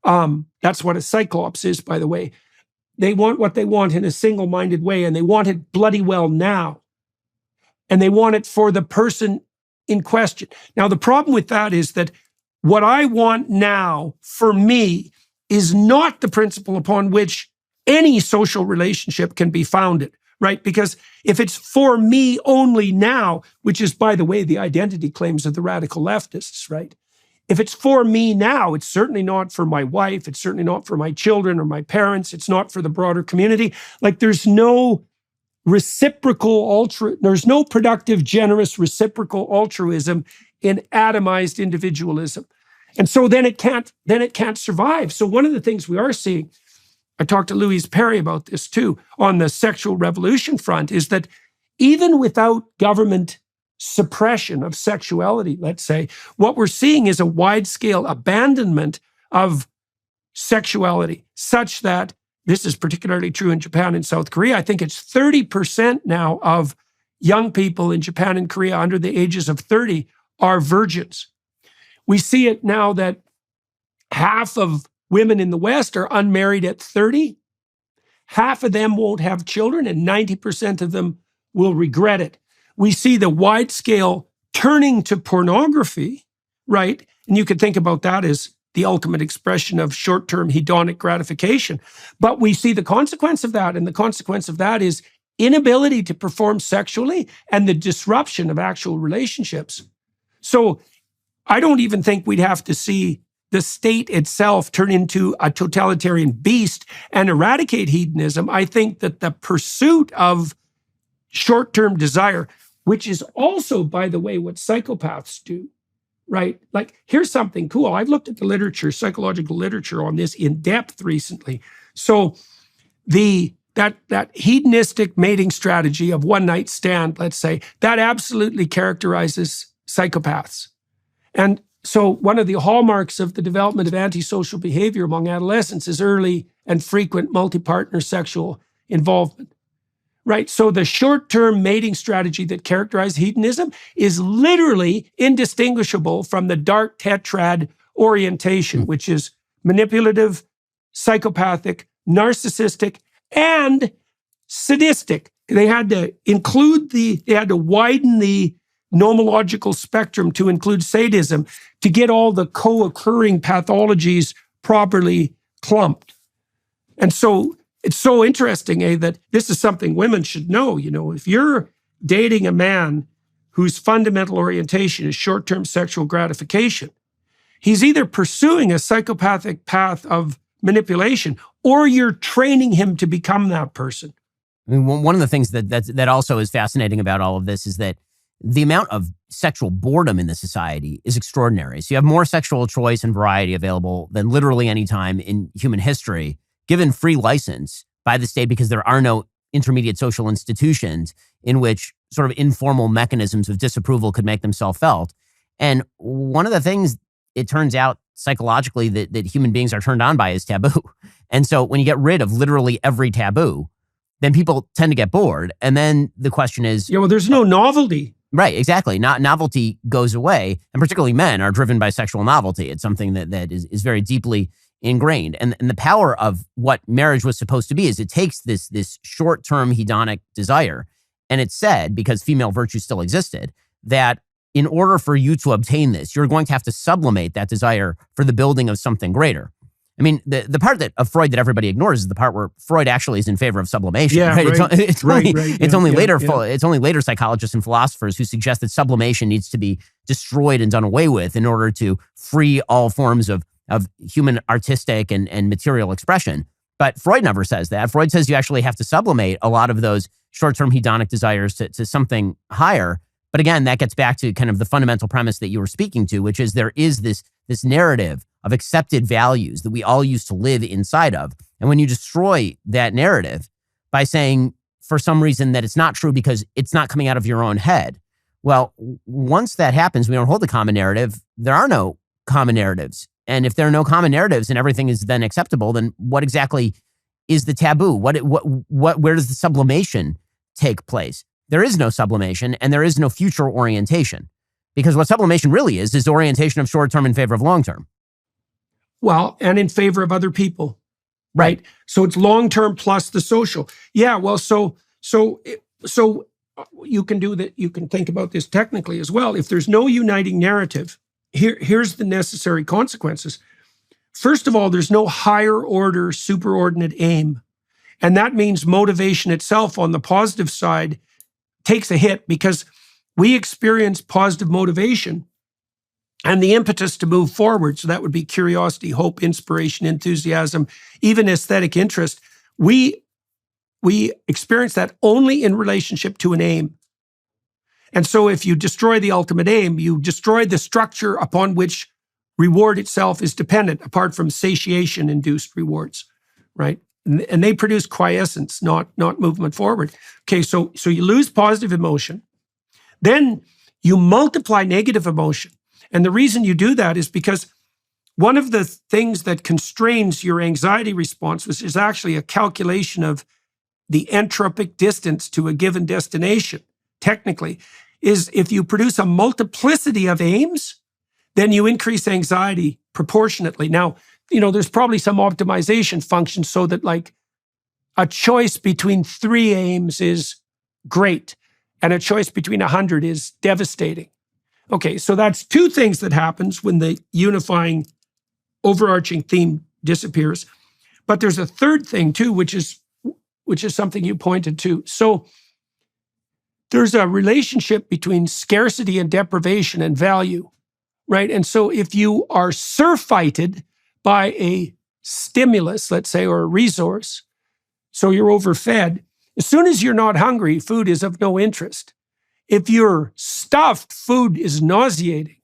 That's what a cyclops is, by the way. They want what they want in a single-minded way, and they want it bloody well now. And they want it for the person in question. Now, the problem with that is that what I want now for me is not the principle upon which any social relationship can be founded, right? Because if it's for me only now, which is, by the way, the identity claims of the radical leftists, right? If it's for me now, it's certainly not for my wife. It's certainly not for my children or my parents. It's not for the broader community. Like, there's no there's no productive, generous, reciprocal altruism in atomized individualism. And so then it can't survive. So one of the things we are seeing, I talked to Louise Perry about this too, on the sexual revolution front, is that even without government suppression of sexuality, let's say, what we're seeing is a wide-scale abandonment of sexuality, such that this is particularly true in Japan and South Korea. I think it's 30% now of young people in Japan and Korea under the ages of 30 are virgins. We see it now that half of women in the West are unmarried at 30. Half of them won't have children, and 90% of them will regret it. We see the wide-scale turning to pornography, right? And you could think about that as the ultimate expression of short-term hedonic gratification. But we see the consequence of that, and the consequence of that is inability to perform sexually and the disruption of actual relationships. So I don't even think we'd have to see the state itself turn into a totalitarian beast and eradicate hedonism. I think that the pursuit of short-term desire, which is also, by the way, what psychopaths do, right? Like, here's something cool. I've looked at the literature, psychological literature on this in depth recently. So that hedonistic mating strategy of one night stand, let's say, that absolutely characterizes psychopaths. And so one of the hallmarks of the development of antisocial behavior among adolescents is early and frequent multi-partner sexual involvement, right? So the short-term mating strategy that characterizes hedonism is literally indistinguishable from the dark tetrad orientation, which is manipulative, psychopathic, narcissistic, and sadistic. They had to widen the nomological spectrum to include sadism to get all the co-occurring pathologies properly clumped. And so it's so interesting, that this is something women should know. If you're dating a man whose fundamental orientation is short-term sexual gratification, he's either pursuing a psychopathic path of manipulation or you're training him to become that person. I mean, one of the things that also is fascinating about all of this is that the amount of sexual boredom in the society is extraordinary. So you have more sexual choice and variety available than literally any time in human history, given free license by the state because there are no intermediate social institutions in which sort of informal mechanisms of disapproval could make themselves felt. And one of the things, it turns out psychologically, that human beings are turned on by is taboo. And so when you get rid of literally every taboo, then people tend to get bored. And then the question is... Yeah, well, there's no novelty. Right, exactly. Novelty goes away, and particularly men are driven by sexual novelty. It's something that is very deeply ingrained. And the power of what marriage was supposed to be is it takes this short-term hedonic desire, and it's said, because female virtue still existed, that in order for you to obtain this, you're going to have to sublimate that desire for the building of something greater. I mean, the part of Freud that everybody ignores is the part where Freud actually is in favor of sublimation. Yeah, right? Right. It's only later psychologists and philosophers who suggest that sublimation needs to be destroyed and done away with in order to free all forms of human artistic and material expression. But Freud never says that. Freud says you actually have to sublimate a lot of those short-term hedonic desires to something higher. But again, that gets back to kind of the fundamental premise that you were speaking to, which is there is this narrative of accepted values that we all used to live inside of. And when you destroy that narrative by saying for some reason that it's not true because it's not coming out of your own head, well, once that happens, we don't hold the common narrative. There are no common narratives. And if there are no common narratives and everything is then acceptable, then what exactly is the taboo? Where does the sublimation take place? There is no sublimation and there is no future orientation, because what sublimation really is orientation of short-term in favor of long-term. Well, and in favor of other people, right? So it's long-term plus the social. Yeah, well, so you can do that. You can think about this technically as well. If there's no uniting narrative, here's the necessary consequences. First of all, there's no higher order superordinate aim. And that means motivation itself on the positive side takes a hit, because we experience positive motivation and the impetus to move forward. So that would be curiosity, hope, inspiration, enthusiasm, even aesthetic interest. We experience that only in relationship to an aim. And so if you destroy the ultimate aim, you destroy the structure upon which reward itself is dependent, apart from satiation-induced rewards, right? And they produce quiescence, not movement forward. Okay, so you lose positive emotion. Then you multiply negative emotion. And the reason you do that is because one of the things that constrains your anxiety response, which is actually a calculation of the entropic distance to a given destination, technically, is if you produce a multiplicity of aims, then you increase anxiety proportionately. Now, there's probably some optimization function so that like a choice between 3 aims is great and a choice between 100 is devastating. Okay, so that's 2 things that happens when the unifying overarching theme disappears. But there's a third thing too, which is something you pointed to. So there's a relationship between scarcity and deprivation and value, right? And so if you are surfeited by a stimulus, let's say, or a resource, so you're overfed, as soon as you're not hungry, food is of no interest. If you're stuffed, food is nauseating.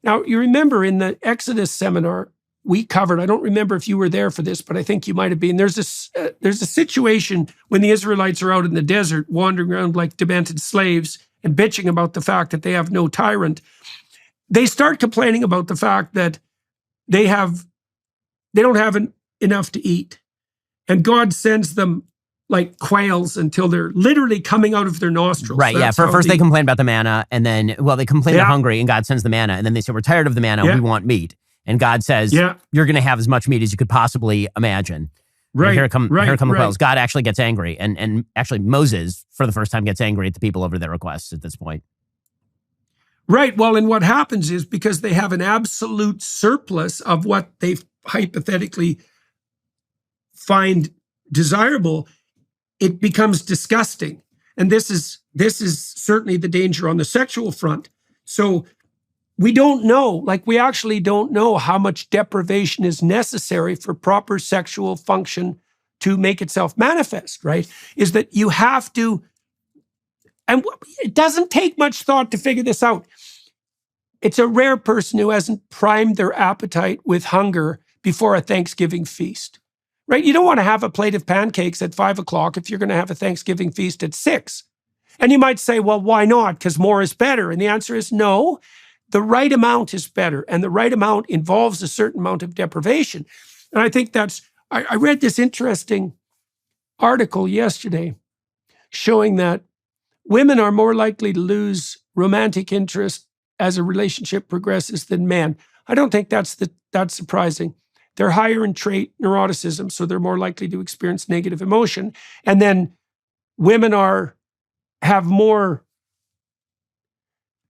Now, you remember in the Exodus seminar we covered, I don't remember if you were there for this, but I think you might have been. There's a situation when the Israelites are out in the desert, wandering around like demented slaves and bitching about the fact that they have no tyrant. They start complaining about the fact that they don't have enough to eat. And God sends them like quails until they're literally coming out of their nostrils. Right, yeah. First they complain about the manna, and then, they complain they're hungry, and God sends the manna, and then they say, we're tired of the manna, we want meat. And God says, you're going to have as much meat as you could possibly imagine. Right. And here come the quails. God actually gets angry. And actually Moses, for the first time, gets angry at the people over their requests at this point. Right. Well, and what happens is because they have an absolute surplus of what they hypothetically find desirable, it becomes disgusting. And this is certainly the danger on the sexual front. So we don't know, we actually don't know how much deprivation is necessary for proper sexual function to make itself manifest, right? Is that you have to, and it doesn't take much thought to figure this out. It's a rare person who hasn't primed their appetite with hunger before a Thanksgiving feast, right? You don't want to have a plate of pancakes at 5 o'clock if you're going to have a Thanksgiving feast at 6. And you might say, well, why not? Because more is better. And the answer is no. The right amount is better, and the right amount involves a certain amount of deprivation. And I think I read this interesting article yesterday showing that women are more likely to lose romantic interest as a relationship progresses than men. I don't think that's surprising. They're higher in trait neuroticism, so they're more likely to experience negative emotion. And then women have more.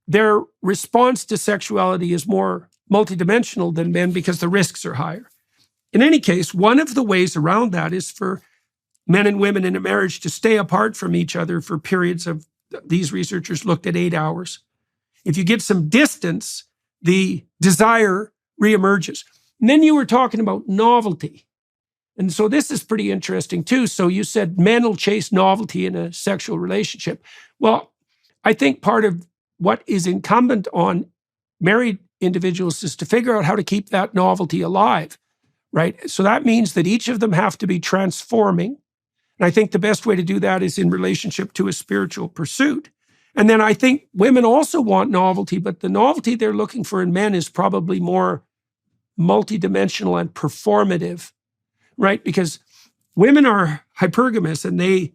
Their response to sexuality is more multidimensional than men because the risks are higher. In any case, one of the ways around that is for men and women in a marriage to stay apart from each other for periods of, these researchers looked at 8 hours. If you get some distance, the desire reemerges. And then you were talking about novelty. And so this is pretty interesting too. So you said men will chase novelty in a sexual relationship. Well, I think part of what is incumbent on married individuals is to figure out how to keep that novelty alive, right? So that means that each of them have to be transforming. And I think the best way to do that is in relationship to a spiritual pursuit. And then I think women also want novelty, but the novelty they're looking for in men is probably more multidimensional and performative, right? Because women are hypergamous and they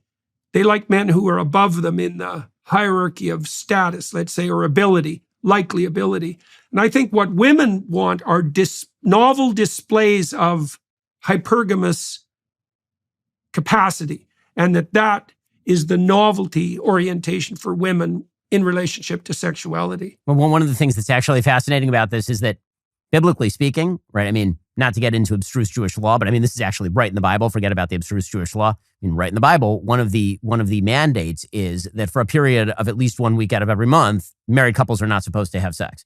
like men who are above them in the hierarchy of status, let's say, or ability, likely ability. And I think what women want are novel displays of hypergamous capacity, and that is the novelty orientation for women in relationship to sexuality. Well, one of the things that's actually fascinating about this is that, biblically speaking, right? I mean, not to get into abstruse Jewish law, but I mean, this is actually right in the Bible. Forget about the abstruse Jewish law. I mean, right in the Bible, one of the mandates is that for a period of at least 1 week out of every month, married couples are not supposed to have sex.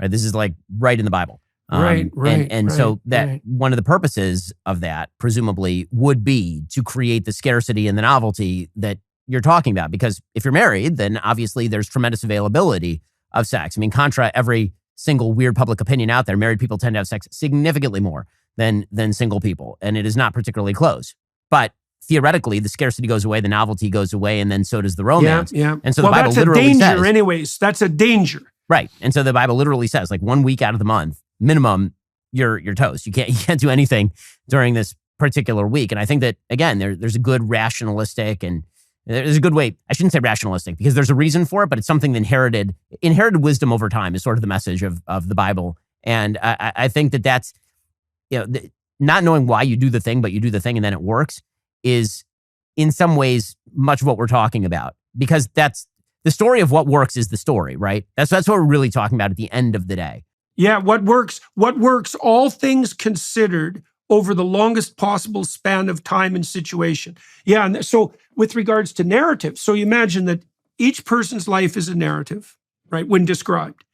Right? This is right in the Bible. So one of the purposes of that, presumably, would be to create the scarcity and the novelty that you're talking about. Because if you're married, then obviously there's tremendous availability of sex. I mean, contra every single weird public opinion out there, married people tend to have sex significantly more than single people. And it is not particularly close. But theoretically, the scarcity goes away, the novelty goes away, and then so does the romance. Yeah. And so the Bible that's literally a danger says, anyways. That's a danger. right. And so the Bible literally says, like 1 week out of the month, minimum, you're toast. You can't do anything during this particular week. And I think that, again, there's a good rationalistic, and there's a good way, I shouldn't say rationalistic because there's a reason for it, but it's something that inherited wisdom over time is sort of the message of the Bible. And I think that that's, not knowing why you do the thing, but you do the thing and then it works is in some ways much of what we're talking about, because that's the story of what works is the story, right? That's what we're really talking about at the end of the day. Yeah, what works, all things considered over the longest possible span of time and situation. Yeah, and so with regards to narrative, so you imagine that each person's life is a narrative, right, when described.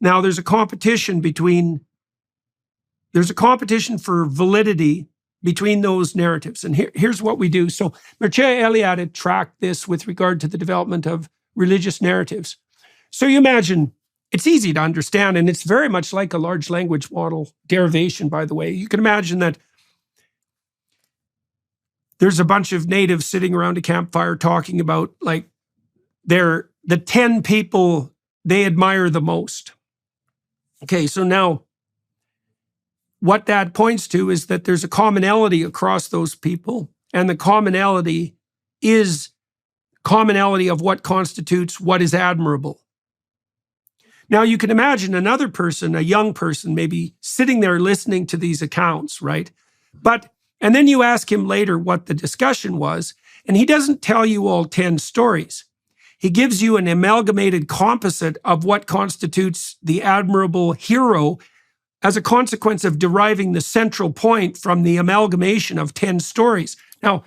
Now, there's a competition for validity between those narratives. And here's what we do. So Mircea Eliade had tracked this with regard to the development of religious narratives. So you imagine, it's easy to understand, and it's very much like a large language model derivation, by the way. You can imagine that there's a bunch of natives sitting around a campfire talking about like the 10 people they admire the most. Okay, so now what that points to is that there's a commonality across those people, and the commonality is commonality of what constitutes what is admirable. Now, you can imagine another person, a young person, maybe sitting there listening to these accounts, right? And then you ask him later what the discussion was, and he doesn't tell you all 10 stories. He gives you an amalgamated composite of what constitutes the admirable hero as a consequence of deriving the central point from the amalgamation of 10 stories. Now,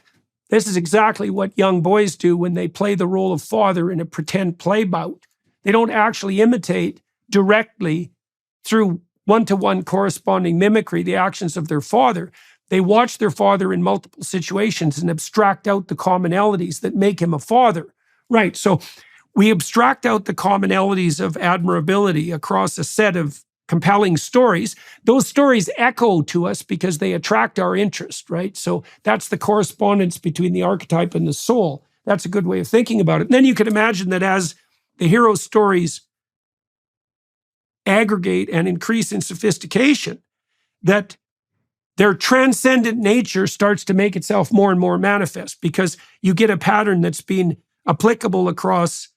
this is exactly what young boys do when they play the role of father in a pretend play bout. They don't actually imitate directly through one-to-one corresponding mimicry the actions of their father. They watch their father in multiple situations and abstract out the commonalities that make him a father. Right, so we abstract out the commonalities of admirability across a set of compelling stories. Those stories echo to us because they attract our interest, right? So that's the correspondence between the archetype and the soul. That's a good way of thinking about it. And then you can imagine that as the hero stories aggregate and increase in sophistication, that their transcendent nature starts to make itself more and more manifest because you get a pattern that's been applicable across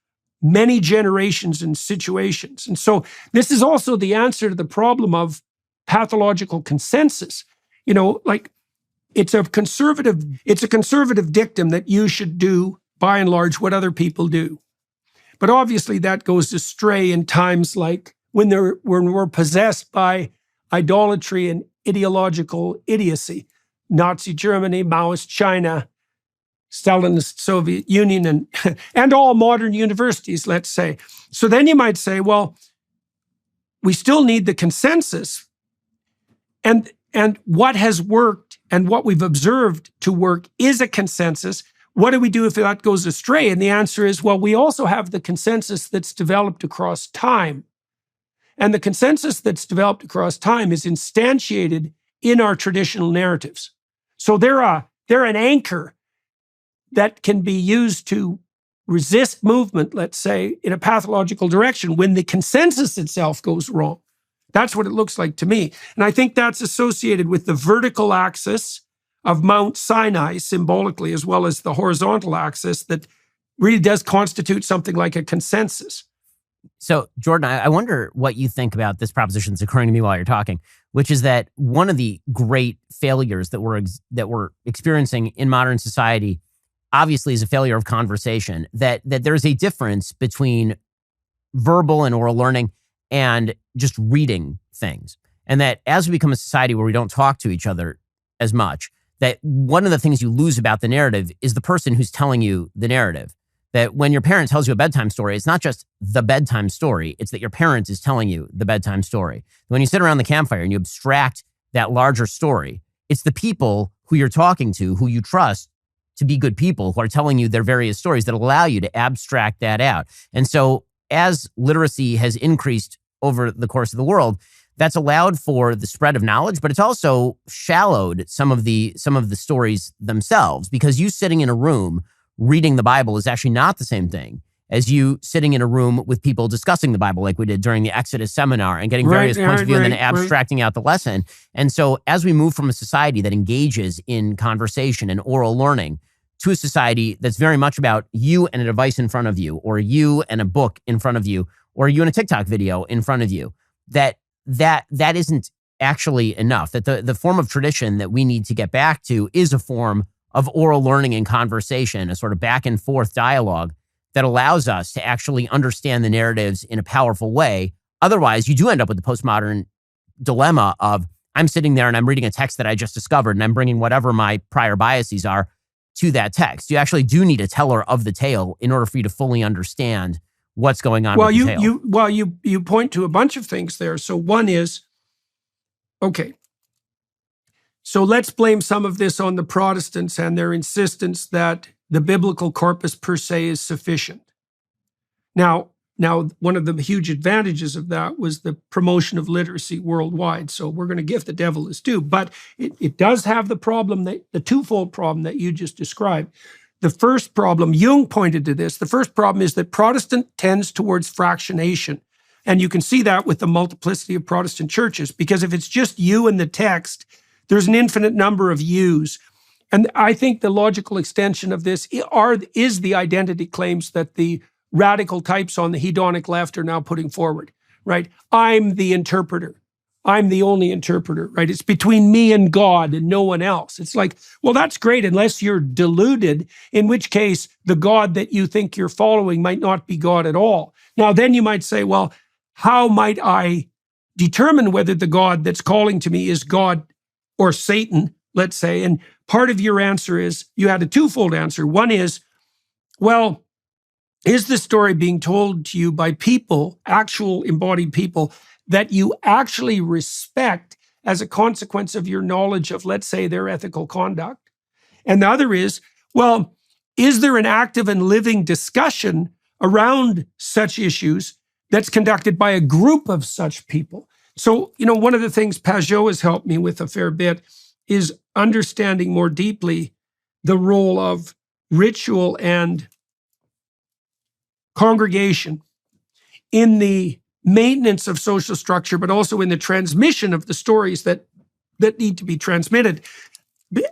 many generations and situations. And so this is also the answer to the problem of pathological consensus. Like it's a conservative dictum that you should do, by and large, what other people do. But obviously that goes astray in times like when we're possessed by idolatry and ideological idiocy. Nazi Germany, Maoist China, Stalinist Soviet Union, and all modern universities, let's say. So then you might say, well, we still need the consensus. And what has worked and what we've observed to work is a consensus. What do we do if that goes astray? And the answer is, well, we also have the consensus that's developed across time. And the consensus that's developed across time is instantiated in our traditional narratives. So they're an anchor that can be used to resist movement, let's say, in a pathological direction when the consensus itself goes wrong. That's what it looks like to me. And I think that's associated with the vertical axis of Mount Sinai symbolically, as well as the horizontal axis that really does constitute something like a consensus. So, Jordan, I wonder what you think about this proposition that's occurring to me while you're talking, which is that one of the great failures that we're experiencing in modern society obviously is a failure of conversation, that there's a difference between verbal and oral learning and just reading things. And that as we become a society where we don't talk to each other as much, that one of the things you lose about the narrative is the person who's telling you the narrative. That when your parent tells you a bedtime story, it's not just the bedtime story, it's that your parent is telling you the bedtime story. When you sit around the campfire and you abstract that larger story, it's the people who you're talking to, who you trust to be good people, who are telling you their various stories that allow you to abstract that out. And so as literacy has increased over the course of the world, that's allowed for the spread of knowledge, but it's also shallowed some of the stories themselves, because you sitting in a room reading the Bible is actually not the same thing as you sitting in a room with people discussing the Bible, like we did during the Exodus seminar, and getting various points of view and then abstracting out the lesson. And so as we move from a society that engages in conversation and oral learning to a society that's very much about you and a device in front of you, or you and a book in front of you, or you and a TikTok video in front of you, that isn't actually enough. That the form of tradition that we need to get back to is a form of oral learning and conversation, a sort of back and forth dialogue that allows us to actually understand the narratives in a powerful way. Otherwise, you do end up with the postmodern dilemma of, I'm sitting there and I'm reading a text that I just discovered, and I'm bringing whatever my prior biases are to that text. You actually do need a teller of the tale in order for you to fully understand what's going on with the tale. You point to a bunch of things there. So one is, okay, so let's blame some of this on the Protestants and their insistence that the biblical corpus per se is sufficient. Now, one of the huge advantages of that was the promotion of literacy worldwide. So we're going to give the devil his due, but it does have the twofold problem that you just described. The first problem, Jung pointed to this, the first problem is that Protestant tends towards fractionation. And you can see that with the multiplicity of Protestant churches, because if it's just you and the text, there's an infinite number of yous. And I think the logical extension of this is the identity claims that the radical types on the hedonic left are now putting forward, right? I'm the interpreter. I'm the only interpreter, right? It's between me and God and no one else. It's like, well, that's great unless you're deluded, in which case the God that you think you're following might not be God at all. Now, then you might say, well, how might I determine whether the God that's calling to me is God or Satan, let's say? And part of your answer is, you had a twofold answer. One is, well, is the story being told to you by people, actual embodied people, that you actually respect as a consequence of your knowledge of, let's say, their ethical conduct? And the other is, well, is there an active and living discussion around such issues that's conducted by a group of such people? So, one of the things Pajot has helped me with a fair bit is understanding more deeply the role of ritual and congregation in the maintenance of social structure, but also in the transmission of the stories that need to be transmitted.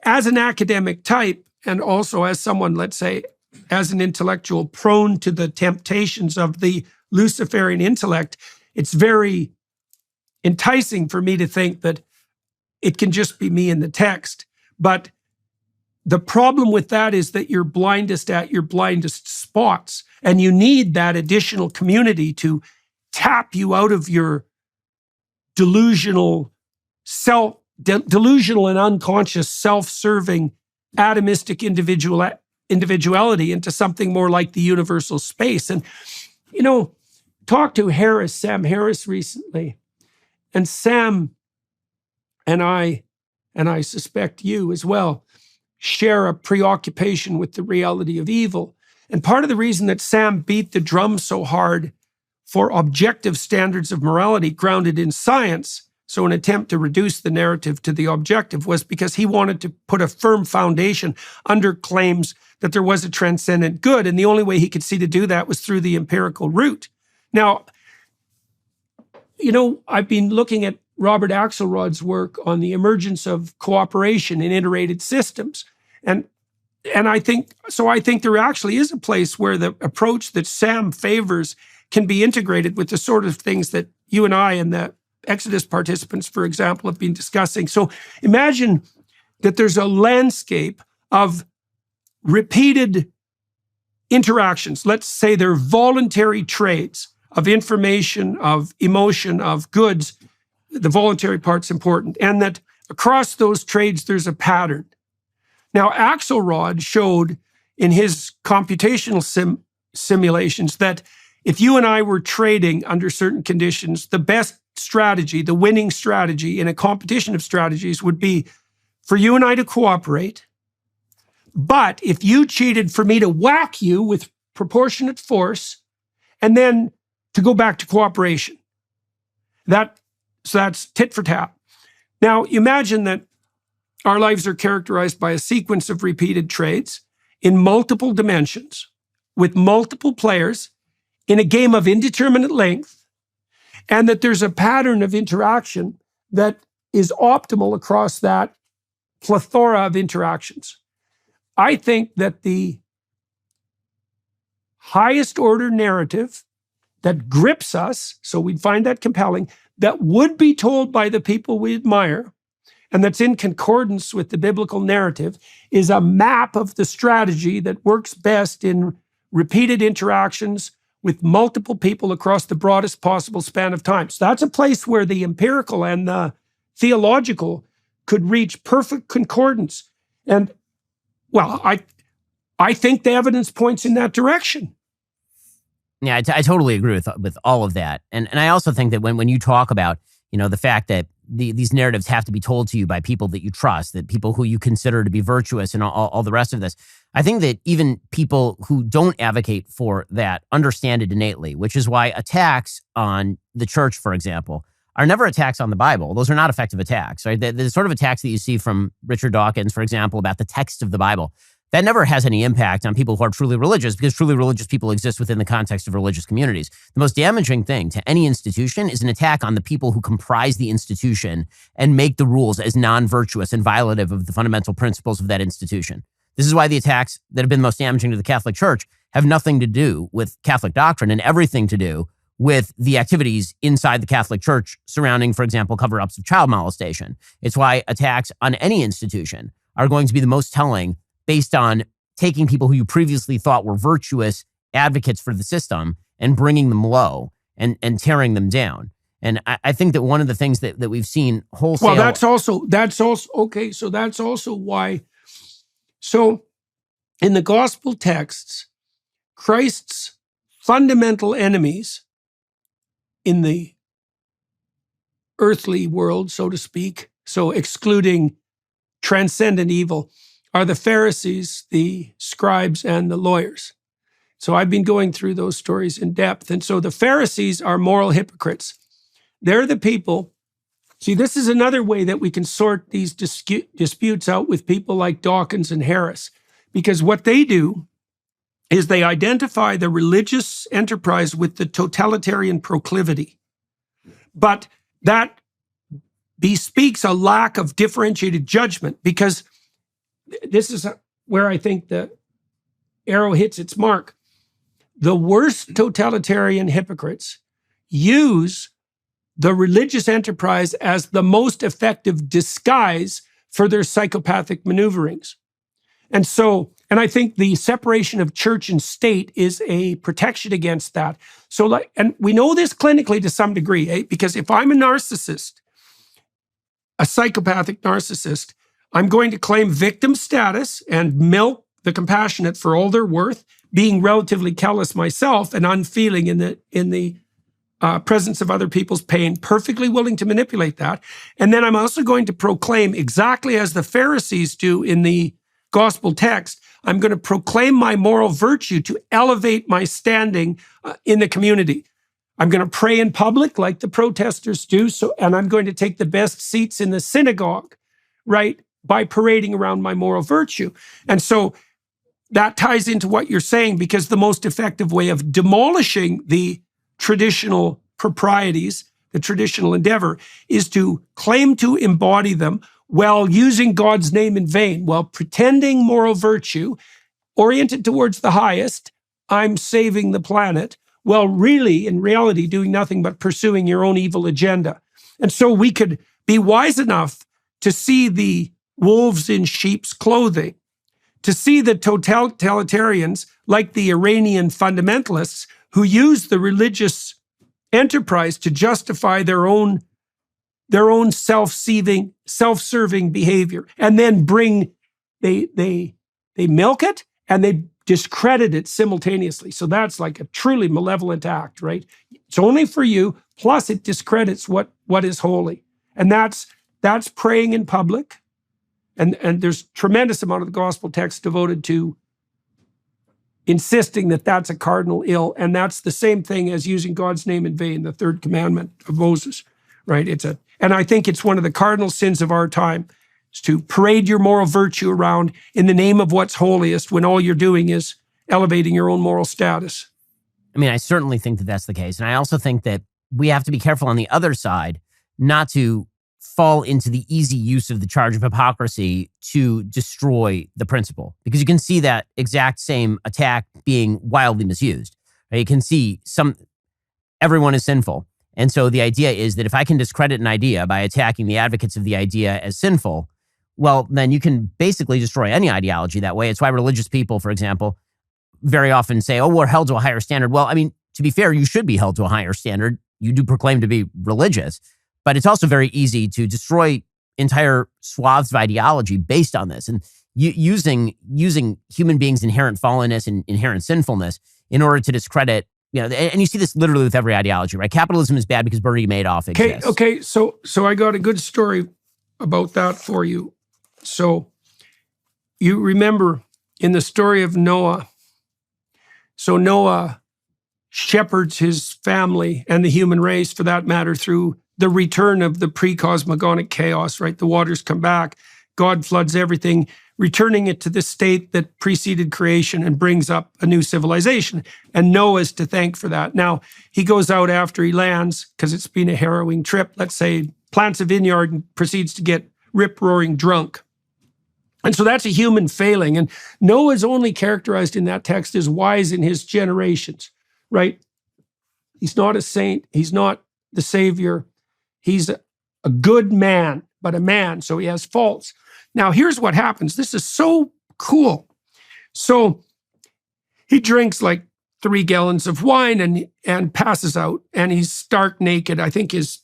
As an academic type, and also as someone, let's say, as an intellectual prone to the temptations of the Luciferian intellect, it's very enticing for me to think that it can just be me and the text. But the problem with that is that you're blindest at your blindest spots, and you need that additional community to tap you out of your delusional and unconscious self-serving atomistic individuality into something more like the universal space. And, talked to Sam Harris recently, and Sam and I suspect you as well, share a preoccupation with the reality of evil. And part of the reason that Sam beat the drum so hard for objective standards of morality grounded in science, so an attempt to reduce the narrative to the objective, was because he wanted to put a firm foundation under claims that there was a transcendent good. And the only way he could see to do that was through the empirical route. Now, I've been looking at Robert Axelrod's work on the emergence of cooperation in iterated systems. And I think there actually is a place where the approach that Sam favors can be integrated with the sort of things that you and I and the Exodus participants, for example, have been discussing. So imagine that there's a landscape of repeated interactions. Let's say they're voluntary trades of information, of emotion, of goods. The voluntary part's important. And that across those trades, there's a pattern. Now, Axelrod showed in his computational simulations that if you and I were trading under certain conditions, the best strategy, the winning strategy in a competition of strategies would be for you and I to cooperate. But if you cheated, for me to whack you with proportionate force and then to go back to cooperation. So that's tit for tat. Now, imagine that our lives are characterized by a sequence of repeated trades in multiple dimensions, with multiple players in a game of indeterminate length, and that there's a pattern of interaction that is optimal across that plethora of interactions. I think that the highest order narrative that grips us, so we'd find that compelling, that would be told by the people we admire, and that's in concordance with the biblical narrative, is a map of the strategy that works best in repeated interactions with multiple people across the broadest possible span of time. So that's a place where the empirical and the theological could reach perfect concordance. And, well, I think the evidence points in that direction. Yeah, I totally agree with all of that. And I also think that when you talk about, the fact that these narratives have to be told to you by people that you trust, that people who you consider to be virtuous and all the rest of this, I think that even people who don't advocate for that understand it innately, which is why attacks on the church, for example, are never attacks on the Bible. Those are not effective attacks, right? The sort of attacks that you see from Richard Dawkins, for example, about the text of the Bible, that never has any impact on people who are truly religious, because truly religious people exist within the context of religious communities. The most damaging thing to any institution is an attack on the people who comprise the institution and make the rules as non-virtuous and violative of the fundamental principles of that institution. This is why the attacks that have been most damaging to the Catholic Church have nothing to do with Catholic doctrine and everything to do with the activities inside the Catholic Church surrounding, for example, cover-ups of child molestation. It's why attacks on any institution are going to be the most telling, based on taking people who you previously thought were virtuous advocates for the system and bringing them low and tearing them down. And I think that one of the things that we've seen wholesale... Well, that's also okay. So that's also why. So in the gospel texts, Christ's fundamental enemies in the earthly world, so to speak, so excluding transcendent evil, are the Pharisees, the scribes, and the lawyers. So I've been going through those stories in depth. And so the Pharisees are moral hypocrites. They're the people. See, this is another way that we can sort these disputes out with people like Dawkins and Harris, because what they do is they identify the religious enterprise with the totalitarian proclivity. But that bespeaks a lack of differentiated judgment, because this is where I think the arrow hits its mark. The worst totalitarian hypocrites use the religious enterprise as the most effective disguise for their psychopathic maneuverings. And I think the separation of church and state is a protection against that. And we know this clinically to some degree, because if I'm a narcissist, a psychopathic narcissist, I'm going to claim victim status and milk the compassionate for all they're worth, being relatively callous myself and unfeeling in the presence of other people's pain, perfectly willing to manipulate that. And then I'm also going to proclaim, exactly as the Pharisees do in the gospel text, I'm going to proclaim my moral virtue to elevate my standing in the community. I'm going to pray in public like the protesters do, and I'm going to take the best seats in the synagogue, right, by parading around my moral virtue. And so that ties into what you're saying, because the most effective way of demolishing the traditional proprieties, the traditional endeavor, is to claim to embody them while using God's name in vain, while pretending moral virtue, oriented towards the highest, I'm saving the planet, while really, in reality, doing nothing but pursuing your own evil agenda. And so we could be wise enough to see the wolves in sheep's clothing, to see the totalitarians like the Iranian fundamentalists who use the religious enterprise to justify their own self-serving behavior, and then they milk it and they discredit it simultaneously. So that's like a truly malevolent act, right? It's only for you, plus it discredits what is holy. And that's praying in public. And there's tremendous amount of the gospel text devoted to insisting that that's a cardinal ill. And that's the same thing as using God's name in vain, the third commandment of Moses. right? And I think it's one of the cardinal sins of our time is to parade your moral virtue around in the name of what's holiest when all you're doing is elevating your own moral status. I mean, I certainly think that that's the case. And I also think that we have to be careful on the other side not to fall into the easy use of the charge of hypocrisy to destroy the principle. Because you can see that exact same attack being wildly misused. Right? You can see everyone is sinful. And so the idea is that if I can discredit an idea by attacking the advocates of the idea as sinful, well, then you can basically destroy any ideology that way. It's why religious people, for example, very often say, oh, we're held to a higher standard. Well, I mean, to be fair, you should be held to a higher standard. You do proclaim to be religious, but it's also very easy to destroy entire swaths of ideology based on this and using human beings' inherent fallenness and inherent sinfulness in order to discredit, and you see this literally with every ideology, right? Capitalism is bad because Bernie Madoff exists. Okay. So I got a good story about that for you. So you remember in the story of Noah, so Noah shepherds his family and the human race, for that matter, through the return of the pre-cosmogonic chaos, right? The waters come back, God floods everything, returning it to the state that preceded creation and brings up a new civilization. And Noah's to thank for that. Now, he goes out after he lands, because it's been a harrowing trip, let's say, plants a vineyard and proceeds to get rip-roaring drunk. And so that's a human failing. And Noah's only characterized in that text as wise in his generations, right? He's not a saint. He's not the savior. He's a good man, but a man, so he has faults. Now, here's what happens. This is so cool. So he drinks like 3 gallons of wine and passes out, and he's stark naked. I think his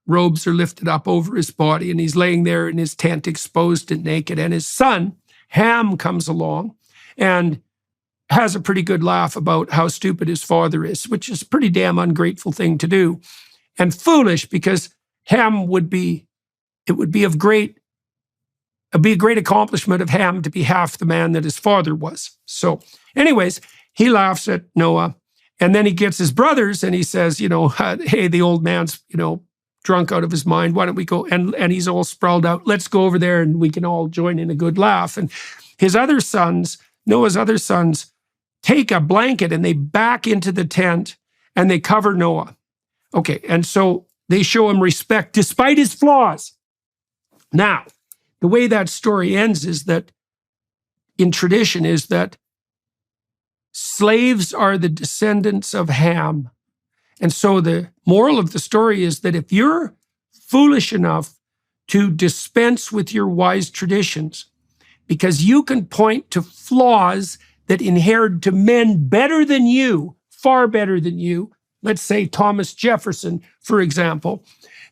robes are lifted up over his body, and he's laying there in his tent exposed and naked. And his son, Ham, comes along and has a pretty good laugh about how stupid his father is, which is a pretty damn ungrateful thing to do. And foolish, because Ham it'd be a great accomplishment of Ham to be half the man that his father was. So anyways, he laughs at Noah, and then he gets his brothers and he says, hey, the old man's, drunk out of his mind. Why don't we go? And he's all sprawled out. Let's go over there and we can all join in a good laugh. And his other sons, Noah's other sons, take a blanket and they back into the tent and they cover Noah. Okay, and so they show him respect despite his flaws. Now, the way that story ends is that, in tradition, is that slaves are the descendants of Ham. And so the moral of the story is that if you're foolish enough to dispense with your wise traditions, because you can point to flaws that inherit to men better than you, far better than you, let's say Thomas Jefferson, for example,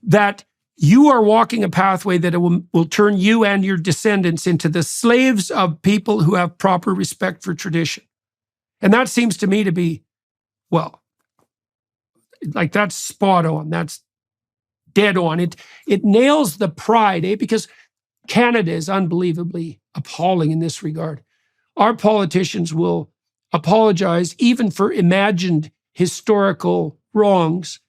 that you are walking a pathway that will turn you and your descendants into the slaves of people who have proper respect for tradition. And that seems to me to be, that's spot on. That's dead on. It nails the pride, because Canada is unbelievably appalling in this regard. Our politicians will apologize even for imagined historical wrongs,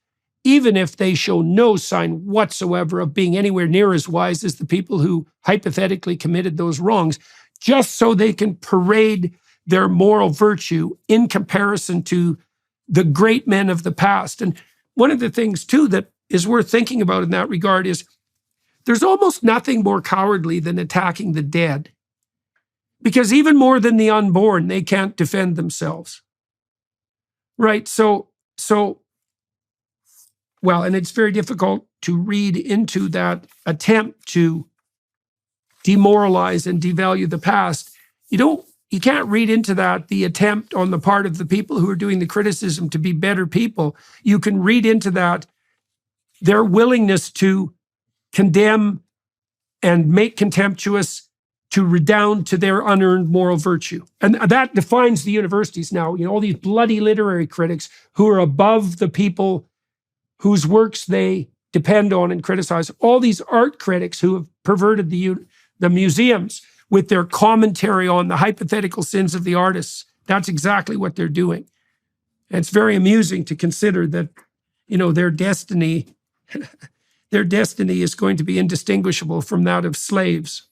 even if they show no sign whatsoever of being anywhere near as wise as the people who hypothetically committed those wrongs, just so they can parade their moral virtue in comparison to the great men of the past. And one of the things, too, that is worth thinking about in that regard is there's almost nothing more cowardly than attacking the dead, because even more than the unborn, they can't defend themselves. Right? And it's very difficult to read into that attempt to demoralize and devalue the past. You can't read into that the attempt on the part of the people who are doing the criticism to be better people. You can read into that their willingness to condemn and make contemptuous, to redound to their unearned moral virtue. And that defines the universities now. All these bloody literary critics who are above the people whose works they depend on and criticize. All these art critics who have perverted the museums with their commentary on the hypothetical sins of the artists. That's exactly what they're doing. And it's very amusing to consider that, their destiny their destiny is going to be indistinguishable from that of slaves.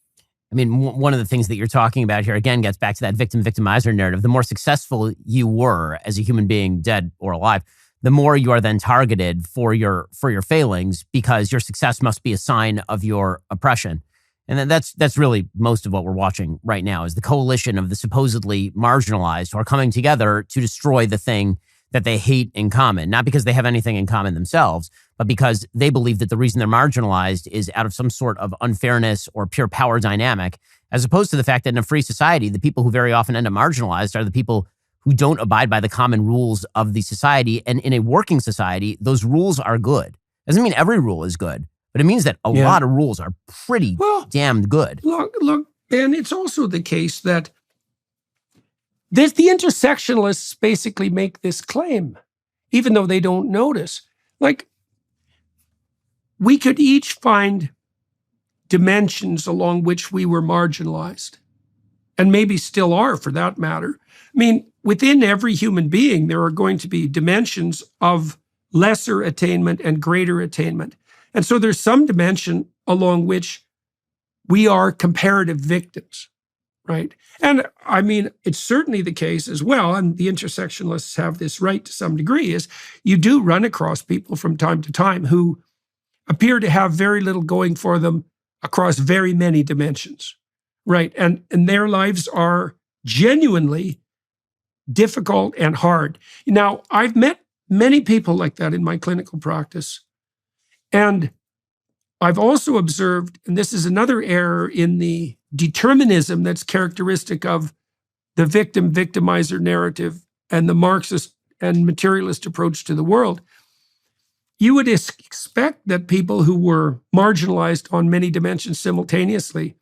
I mean, one of the things that you're talking about here, again, gets back to that victim-victimizer narrative. The more successful you were as a human being, dead or alive, the more you are then targeted for your failings, because your success must be a sign of your oppression. And then that's really most of what we're watching right now, is the coalition of the supposedly marginalized who are coming together to destroy the thing that they hate in common, not because they have anything in common themselves, but because they believe that the reason they're marginalized is out of some sort of unfairness or pure power dynamic, as opposed to the fact that in a free society, the people who very often end up marginalized are the people who don't abide by the common rules of the society. And in a working society, those rules are good. Doesn't mean every rule is good, but it means that a lot of rules are pretty damn good. Look, Ben, it's also the case that the intersectionalists basically make this claim, even though they don't notice. Like, we could each find dimensions along which we were marginalized, and maybe still are, for that matter. I mean, within every human being, there are going to be dimensions of lesser attainment and greater attainment. And so there's some dimension along which we are comparative victims, right? And I mean, it's certainly the case as well, and the intersectionalists have this right to some degree, is you do run across people from time to time who appear to have very little going for them across very many dimensions, right? And their lives are genuinely difficult and hard. Now, I've met many people like that in my clinical practice. And I've also observed, and this is another error in the determinism that's characteristic of the victim-victimizer narrative and the Marxist and materialist approach to the world. You would expect that people who were marginalized on many dimensions simultaneously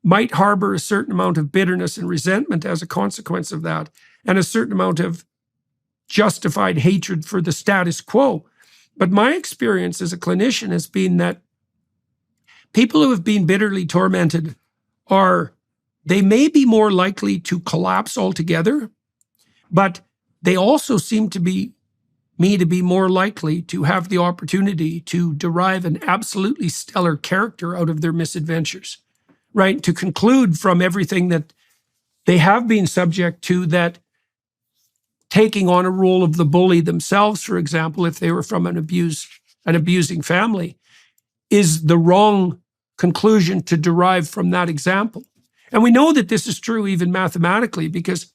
might harbor a certain amount of bitterness and resentment as a consequence of that, and a certain amount of justified hatred for the status quo. But my experience as a clinician has been that people who have been bitterly tormented they may be more likely to collapse altogether, but they also seem to be more likely to have the opportunity to derive an absolutely stellar character out of their misadventures, right? To conclude from everything that they have been subject to, that taking on a role of the bully themselves, for example, if they were from an abusing family, is the wrong conclusion to derive from that example. And we know that this is true even mathematically, because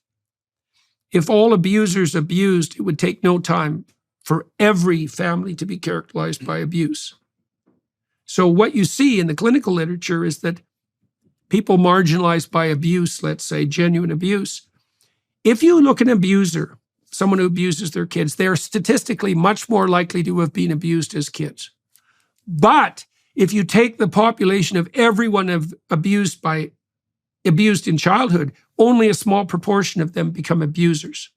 if all abusers abused, it would take no time for every family to be characterized by abuse. So what you see in the clinical literature is that people marginalized by abuse, let's say genuine abuse, if you look at an abuser, someone who abuses their kids, they are statistically much more likely to have been abused as kids. But if you take the population of everyone abused in childhood, only a small proportion of them become abusers.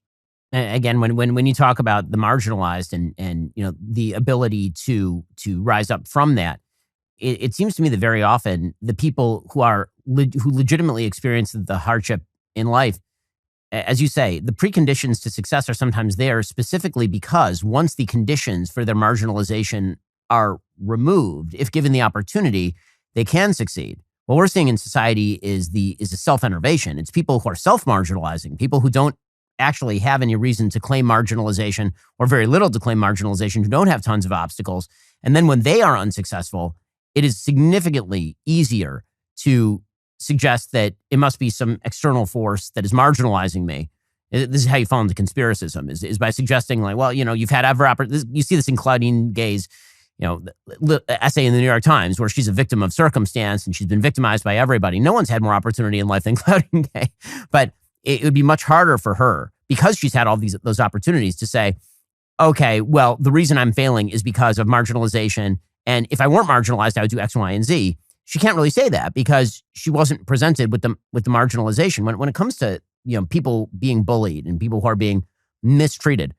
Again, when you talk about the marginalized and the ability to rise up from that, it seems to me that very often the people who legitimately experience the hardship in life, as you say, the preconditions to success are sometimes there specifically because once the conditions for their marginalization are removed, if given the opportunity, they can succeed. What we're seeing in society is a self-enervation. It's people who are self-marginalizing, people who don't actually have any reason to claim marginalization or very little to claim marginalization, who don't have tons of obstacles. And then when they are unsuccessful, it is significantly easier to suggest that it must be some external force that is marginalizing me. This is how you fall into conspiracism, is by suggesting like, well, you've had you see this in Claudine Gay's, essay in the New York Times where she's a victim of circumstance and she's been victimized by everybody. No one's had more opportunity in life than Claudine Gay, but it would be much harder for her because she's had all those opportunities to say, okay, well, the reason I'm failing is because of marginalization. And if I weren't marginalized, I would do X, Y, and Z. She can't really say that because she wasn't presented with the marginalization. When it comes to people being bullied and people who are being mistreated,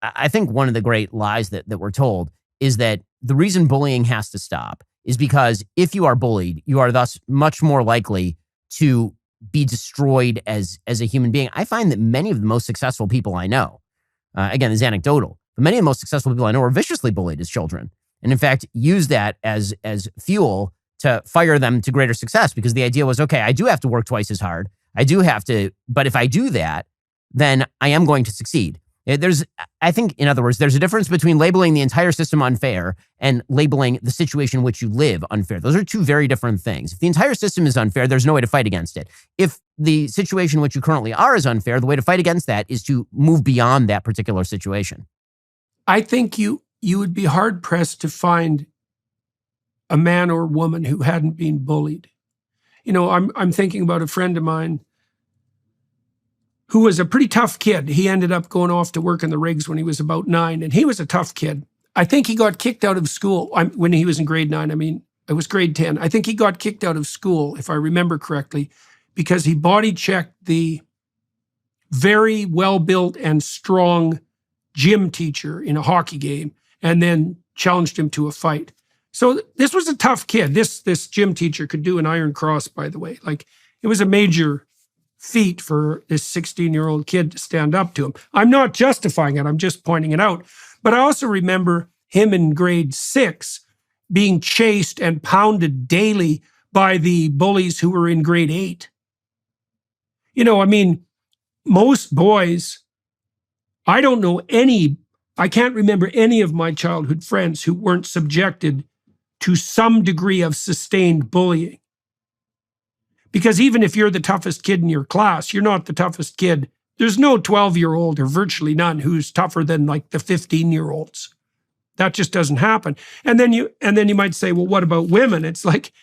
I think one of the great lies that we're told is that the reason bullying has to stop is because if you are bullied, you are thus much more likely to be destroyed as a human being. I find that many of the most successful people I know, again, this is anecdotal, but many of the most successful people I know are viciously bullied as children. and in fact use that as fuel to fire them to greater success, because the idea was, okay, I do have to work twice as hard. I do have to, but if I do that, then I am going to succeed. I think, in other words, there's a difference between labeling the entire system unfair and labeling the situation in which you live unfair. Those are two very different things. If the entire system is unfair, there's no way to fight against it. If the situation in which you currently are is unfair, the way to fight against that is to move beyond that particular situation. I think you would be hard-pressed to find a man or woman who hadn't been bullied. You know, I'm thinking about a friend of mine who was a pretty tough kid. He ended up going off to work in the rigs when he was about 9, and he was a tough kid. I think he got kicked out of school when he was in grade 9. I mean, it was grade 10. I think he got kicked out of school, if I remember correctly, because he body checked the very well-built and strong gym teacher in a hockey game and then challenged him to a fight. So this was a tough kid. This gym teacher could do an iron cross, by the way. Like, it was a major feat for this 16-year-old kid to stand up to him. I'm not justifying it. I'm just pointing it out. But I also remember him in grade 6 being chased and pounded daily by the bullies who were in grade 8. You know, I mean, most boys, I can't remember any of my childhood friends who weren't subjected to some degree of sustained bullying. Because even if you're the toughest kid in your class, you're not the toughest kid. There's no 12-year-old, or virtually none, who's tougher than like the 15-year-olds. That just doesn't happen. And then you might say, well, what about women? It's like,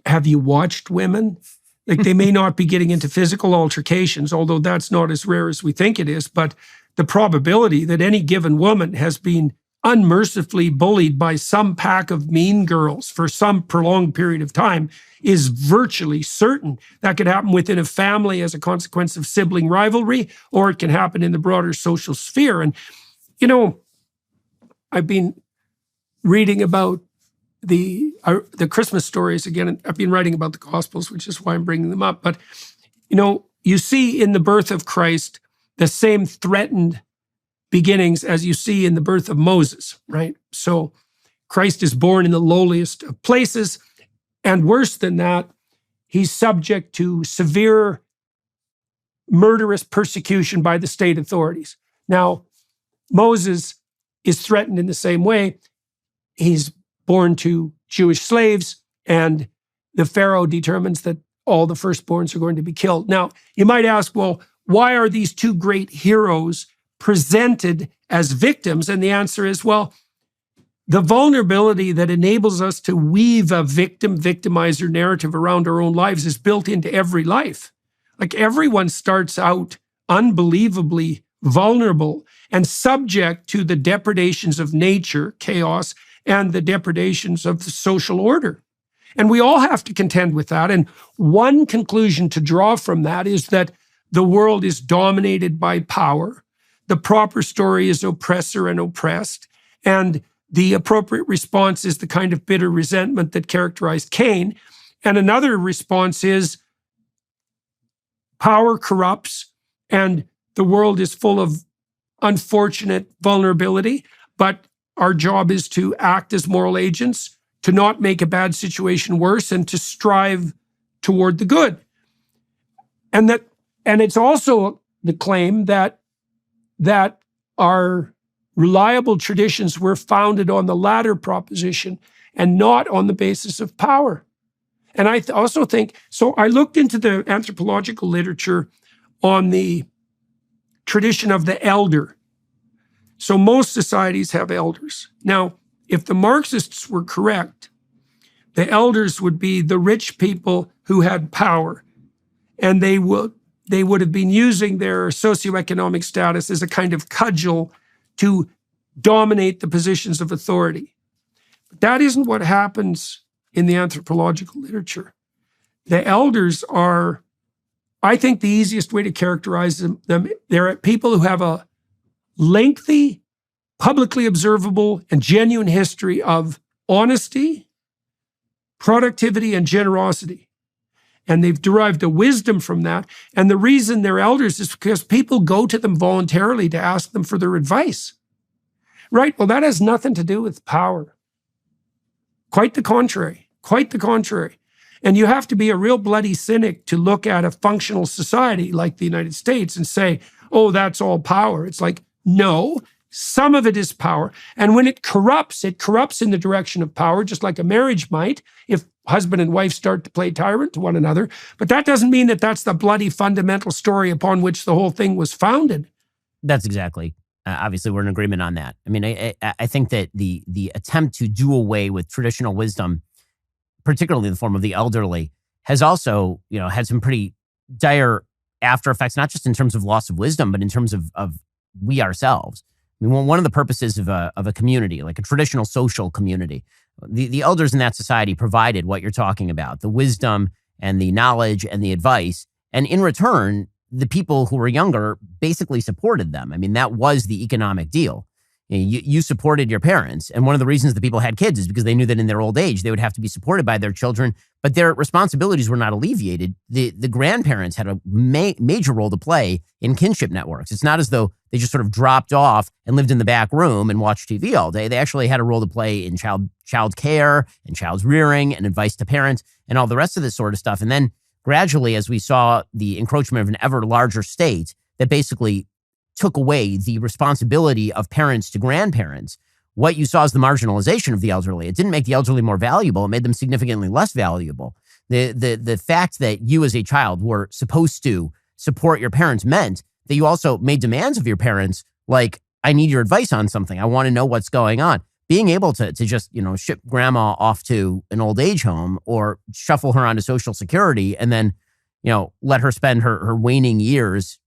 have you watched women? Like, they may not be getting into physical altercations, although that's not as rare as we think it is, but the probability that any given woman has been unmercifully bullied by some pack of mean girls for some prolonged period of time is virtually certain. That could happen within a family as a consequence of sibling rivalry, or it can happen in the broader social sphere. And, you know, I've been reading about the Christmas stories again, and I've been writing about the Gospels, which is why I'm bringing them up. But, you know, you see in the birth of Christ the same threatened beginnings as you see in the birth of Moses, right? So Christ is born in the lowliest of places, and worse than that, he's subject to severe murderous persecution by the state authorities. Now, Moses is threatened in the same way. He's born to Jewish slaves, and the Pharaoh determines that all the firstborns are going to be killed. Now, you might ask, well, why are these two great heroes presented as victims? And the answer is, well, the vulnerability that enables us to weave a victim-victimizer narrative around our own lives is built into every life. Like, everyone starts out unbelievably vulnerable and subject to the depredations of nature, chaos, and the depredations of the social order. And we all have to contend with that. And one conclusion to draw from that is that the world is dominated by power. The proper story is oppressor and oppressed. And the appropriate response is the kind of bitter resentment that characterized Cain. And another response is power corrupts, and the world is full of unfortunate vulnerability. But our job is to act as moral agents, to not make a bad situation worse, and to strive toward the good. And it's also the claim that our reliable traditions were founded on the latter proposition and not on the basis of power. And I also think, so I looked into the anthropological literature on the tradition of the elder. So most societies have elders. Now, if the Marxists were correct, the elders would be the rich people who had power, and they would have been using their socioeconomic status as a kind of cudgel to dominate the positions of authority. But that isn't what happens in the anthropological literature. The elders are, I think the easiest way to characterize them, they're people who have a lengthy, publicly observable, and genuine history of honesty, productivity, and generosity. And they've derived a wisdom from that. And the reason they're elders is because people go to them voluntarily to ask them for their advice. Right. Well, that has nothing to do with power. Quite the contrary. Quite the contrary. And you have to be a real bloody cynic to look at a functional society like the United States and say, oh, that's all power. It's like, no, some of it is power. And when it corrupts in the direction of power, just like a marriage might, if husband and wife start to play tyrant to one another. But that doesn't mean that that's the bloody fundamental story upon which the whole thing was founded. That's exactly. Obviously, we're in agreement on that. I mean, I think that the attempt to do away with traditional wisdom, particularly in the form of the elderly, has also, had some pretty dire after effects, not just in terms of loss of wisdom, but in terms of we ourselves. I mean, one of the purposes of a community, like a traditional social community, the elders in that society provided what you're talking about, the wisdom and the knowledge and the advice. And in return, the people who were younger basically supported them. I mean, that was the economic deal. You supported your parents. And one of the reasons that people had kids is because they knew that in their old age, they would have to be supported by their children, but their responsibilities were not alleviated. The grandparents had a major role to play in kinship networks. It's not as though they just sort of dropped off and lived in the back room and watched TV all day. They actually had a role to play in child care and child's rearing and advice to parents and all the rest of this sort of stuff. And then gradually, as we saw the encroachment of an ever larger state that basically took away the responsibility of parents to grandparents, what you saw is the marginalization of the elderly. It didn't make the elderly more valuable. It made them significantly less valuable. The fact that you as a child were supposed to support your parents meant that you also made demands of your parents, like, I need your advice on something. I want to know what's going on. Being able to just, ship grandma off to an old age home or shuffle her onto Social Security and then, let her spend her waning years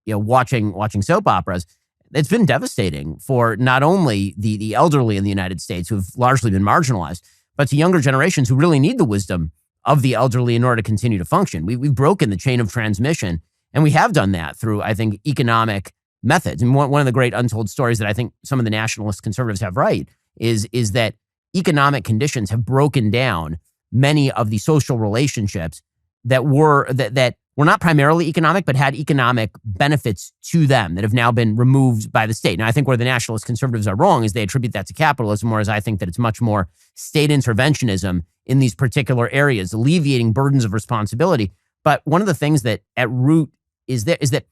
watching soap operas, it's been devastating for not only the elderly in the United States who have largely been marginalized, but to younger generations who really need the wisdom of the elderly in order to continue to function. We've broken the chain of transmission, and we have done that through, I think, economic methods. And one of the great untold stories that I think some of the nationalist conservatives have right is that economic conditions have broken down many of the social relationships that were not primarily economic, but had economic benefits to them that have now been removed by the state. Now, I think where the nationalist conservatives are wrong is they attribute that to capitalism, whereas I think that it's much more state interventionism in these particular areas, alleviating burdens of responsibility. But one of the things that at root is that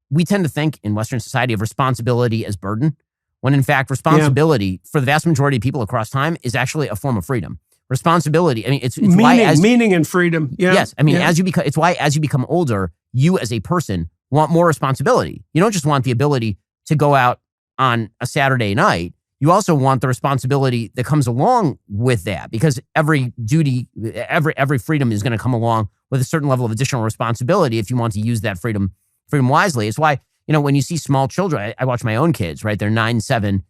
we tend to think in Western society of responsibility as burden, when in fact responsibility for the vast majority of people across time is actually a form of freedom. Responsibility. I mean, it's meaning and freedom. Yeah. Yes. I mean, it's why as you become older, you as a person want more responsibility. You don't just want the ability to go out on a Saturday night. You also want the responsibility that comes along with that, because every duty, every freedom is going to come along with a certain level of additional responsibility if you want to use that freedom wisely. It's why, when you see small children, I watch my own kids, right? They're 9, 7,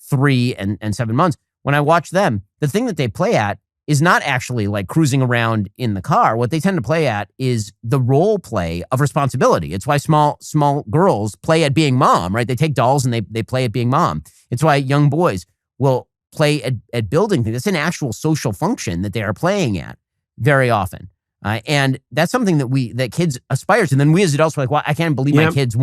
3, and 7 months. When I watch them, the thing that they play at is not actually like cruising around in the car. What they tend to play at is the role play of responsibility. It's why small girls play at being mom, right? They take dolls and they play at being mom. It's why young boys will play at building things. It's an actual social function that they are playing at very often. And that's something that kids aspire to. And then we as adults are like, well, I can't believe my kids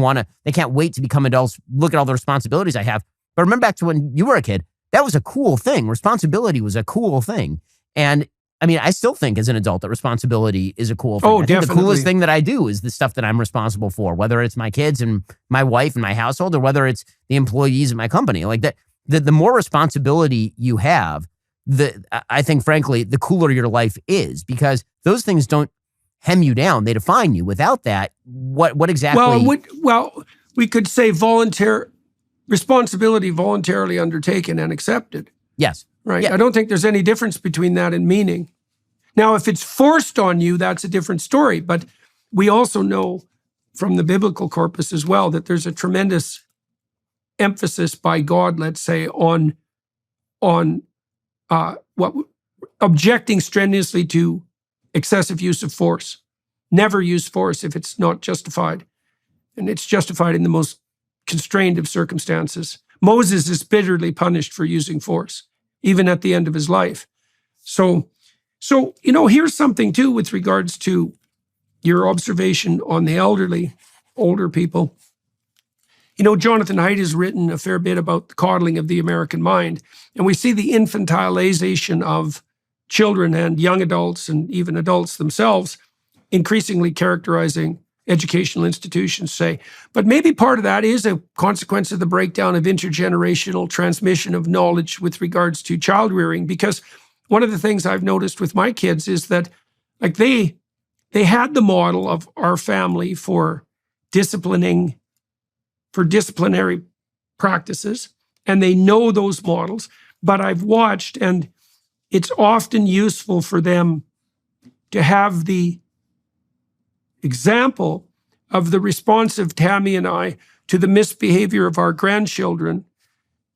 they can't wait to become adults. Look at all the responsibilities I have. But remember back to when you were a kid, that was a cool thing. Responsibility was a cool thing. And I mean, I still think as an adult that responsibility is a cool thing. Oh, I think definitely. The coolest thing that I do is the stuff that I'm responsible for, whether it's my kids and my wife and my household, or whether it's the employees of my company. Like that, the more responsibility you have, I think, frankly, the cooler your life is, because those things don't hem you down. They define you. Without that, what exactly? Well, we could say responsibility voluntarily undertaken and accepted. Yes. Right. Yeah. I don't think there's any difference between that and meaning. Now, if it's forced on you, that's a different story. But we also know from the biblical corpus as well that there's a tremendous emphasis by God, let's say, on objecting strenuously to excessive use of force. Never use force if it's not justified. And it's justified in the most constrained of circumstances. Moses is bitterly punished for using force, even at the end of his life. So here's something too with regards to your observation on the older people. Jonathan Haidt has written a fair bit about the coddling of the American mind, and we see the infantilization of children and young adults and even adults themselves increasingly characterizing educational institutions, say. But maybe part of that is a consequence of the breakdown of intergenerational transmission of knowledge with regards to child rearing, because one of the things I've noticed with my kids is that like they had the model of our family for disciplining, for disciplinary practices, and they know those models. But I've watched, and it's often useful for them to have the example of the response of Tammy and I to the misbehavior of our grandchildren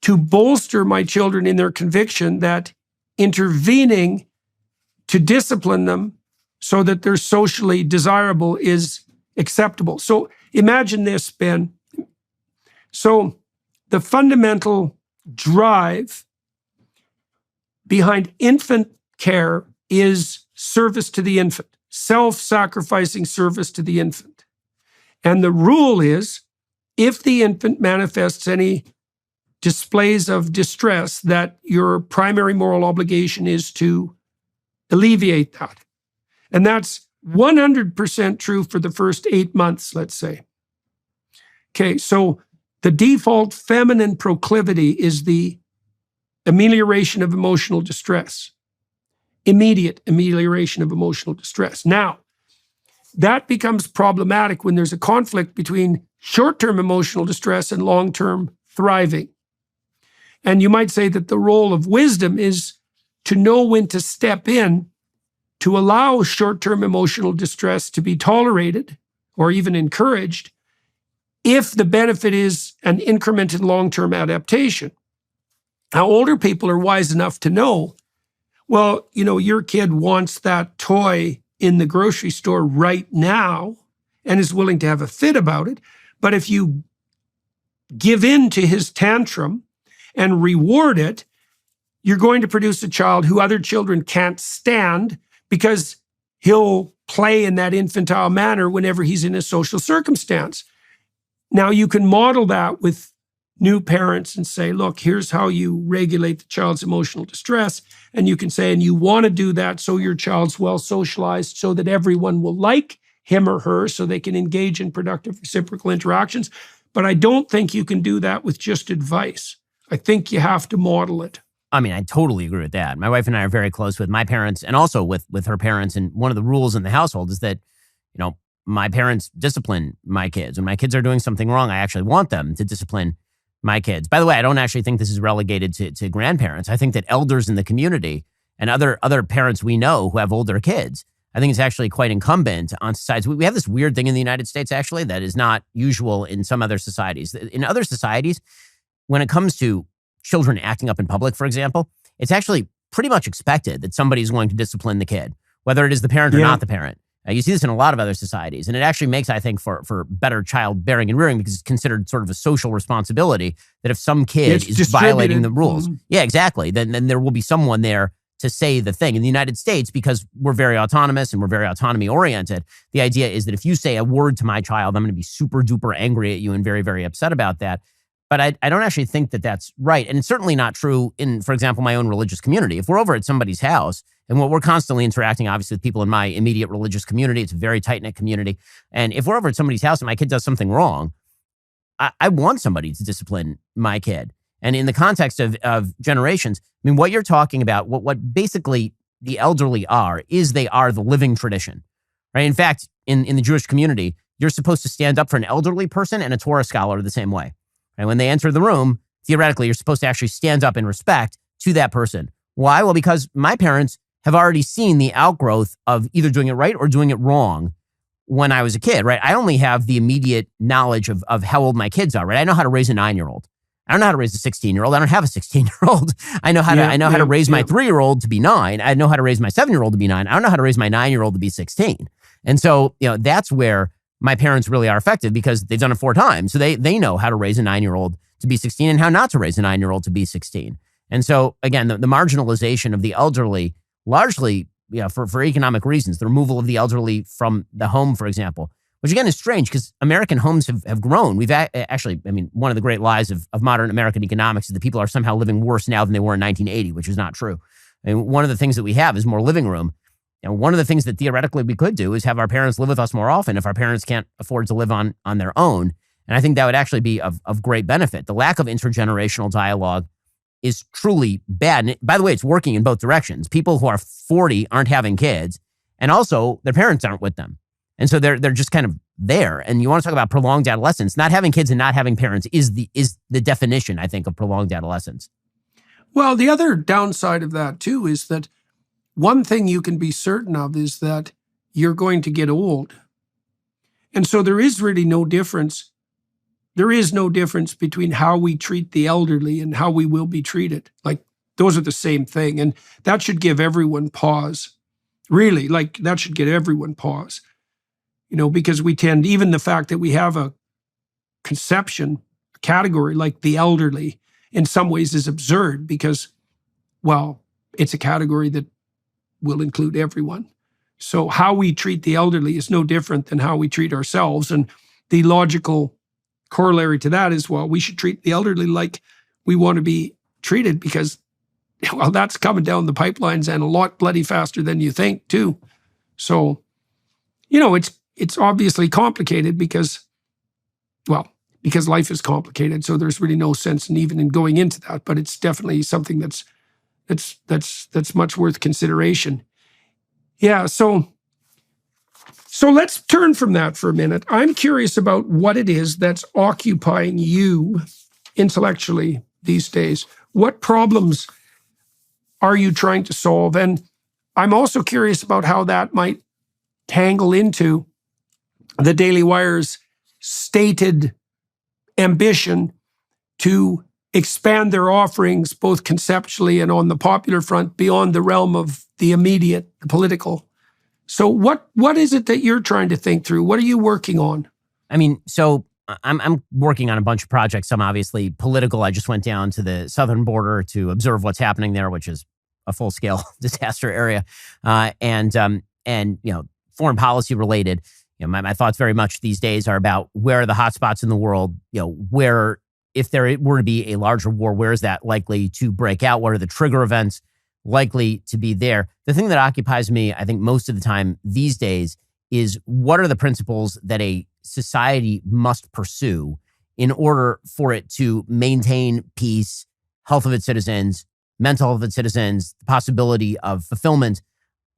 to bolster my children in their conviction that intervening to discipline them so that they're socially desirable is acceptable. So imagine this, Ben. So the fundamental drive behind infant care is service to the infant, self-sacrificing service to the infant. And the rule is, if the infant manifests any displays of distress, that your primary moral obligation is to alleviate that. And that's 100% true for the first 8 months, let's say. Okay, so the default feminine proclivity is the amelioration of emotional distress. Immediate amelioration of emotional distress. Now, that becomes problematic when there's a conflict between short-term emotional distress and long-term thriving. And you might say that the role of wisdom is to know when to step in to allow short-term emotional distress to be tolerated or even encouraged if the benefit is an increment in long-term adaptation. Now, older people are wise enough to know, well, your kid wants that toy in the grocery store right now and is willing to have a fit about it. But if you give in to his tantrum and reward it, you're going to produce a child who other children can't stand because he'll play in that infantile manner whenever he's in a social circumstance. Now, you can model that with new parents and say, look, here's how you regulate the child's emotional distress. And you can say, and you want to do that so your child's well socialized so that everyone will like him or her so they can engage in productive reciprocal interactions. But I don't think you can do that with just advice. I think you have to model it. I mean, I totally agree with that. My wife and I are very close with my parents and also with her parents. And one of the rules in the household is that, my parents discipline my kids. When my kids are doing something wrong, I actually want them to discipline my kids. By the way, I don't actually think this is relegated to grandparents. I think that elders in the community and other parents we know who have older kids, I think it's actually quite incumbent on societies. We have this weird thing in the United States, actually, that is not usual in some other societies. In other societies, when it comes to children acting up in public, for example, it's actually pretty much expected that somebody is going to discipline the kid, whether it is the parent or not the parent. You see this in a lot of other societies, and it actually makes, I think, for better childbearing and rearing, because it's considered sort of a social responsibility that if some kid is violating the rules, exactly, then there will be someone there to say the thing. In the United States, because we're very autonomous and we're very autonomy-oriented, the idea is that if you say a word to my child, I'm going to be super duper angry at you and very, very upset about that. But I don't actually think that that's right. And it's certainly not true in, for example, my own religious community. If we're over at somebody's house, and we're constantly interacting, obviously, with people in my immediate religious community. It's a very tight-knit community. And if we're over at somebody's house and my kid does something wrong, I want somebody to discipline my kid. And in the context of generations, I mean, what you're talking about, what basically the elderly are, is they are the living tradition, right? In fact, in the Jewish community, you're supposed to stand up for an elderly person and a Torah scholar the same way. And when they enter the room, theoretically, you're supposed to actually stand up in respect to that person. Why? Well, because my parents have already seen the outgrowth of either doing it right or doing it wrong when I was a kid, right? I only have the immediate knowledge of how old my kids are, right? I know how to raise a 9-year-old. I don't know how to raise a 16-year-old. I don't have a 16-year-old. I know how to raise my 3-year-old to be 9. I know how to raise my 7-year-old to be 9. I don't know how to raise my 9-year-old to be 16. And so, that's where my parents really are effective, because they've done it 4 times. So they know how to raise a 9-year-old to be 16 and how not to raise a 9-year-old to be 16. And so, again, the marginalization of the elderly, largely for economic reasons, the removal of the elderly from the home, for example, which again is strange because American homes have grown. We've actually, one of the great lies of modern American economics is that people are somehow living worse now than they were in 1980, which is not true. One of the things that we have is more living room. And one of the things that theoretically we could do is have our parents live with us more often if our parents can't afford to live on their own. And I think that would actually be of great benefit. The lack of intergenerational dialogue is truly bad. And by the way, it's working in both directions. People who are 40 aren't having kids, and also their parents aren't with them. And so they're just kind of there. And you want to talk about prolonged adolescence. Not having kids and not having parents is the definition, I think, of prolonged adolescence. Well, the other downside of that, too, is that one thing you can be certain of is that you're going to get old. And so there is really no difference. There is no difference between how we treat the elderly and how we will be treated. Like, those are the same thing. And that should give everyone pause. Really, like, that should give everyone pause. Because we tend, even the fact that we have a conception, a category like the elderly, in some ways is absurd because, well, it's a category that will include everyone. So how we treat the elderly is no different than how we treat ourselves. And the logical corollary to that is, well, we should treat the elderly like we want to be treated because, well, that's coming down the pipelines and a lot bloody faster than you think, too. So, it's obviously complicated because life is complicated. So there's really no sense in going into that. But it's definitely something that's much worth consideration. Yeah. So let's turn from that for a minute. I'm curious about what it is that's occupying you intellectually these days. What problems are you trying to solve? And I'm also curious about how that might tangle into the Daily Wire's stated ambition to expand their offerings both conceptually and on the popular front beyond the realm of the immediate, the political. So what is it that you're trying to think through? What are you working on? So I'm working on a bunch of projects. Some obviously political. I just went down to the southern border to observe what's happening there, which is a full-scale disaster area, and foreign policy related. My thoughts very much these days are about where are the hotspots in the world. Where, if there were to be a larger war, where is that likely to break out? What are the trigger events likely to be there? The thing that occupies me, I think, most of the time these days is what are the principles that a society must pursue in order for it to maintain peace, health of its citizens, mental health of its citizens, the possibility of fulfillment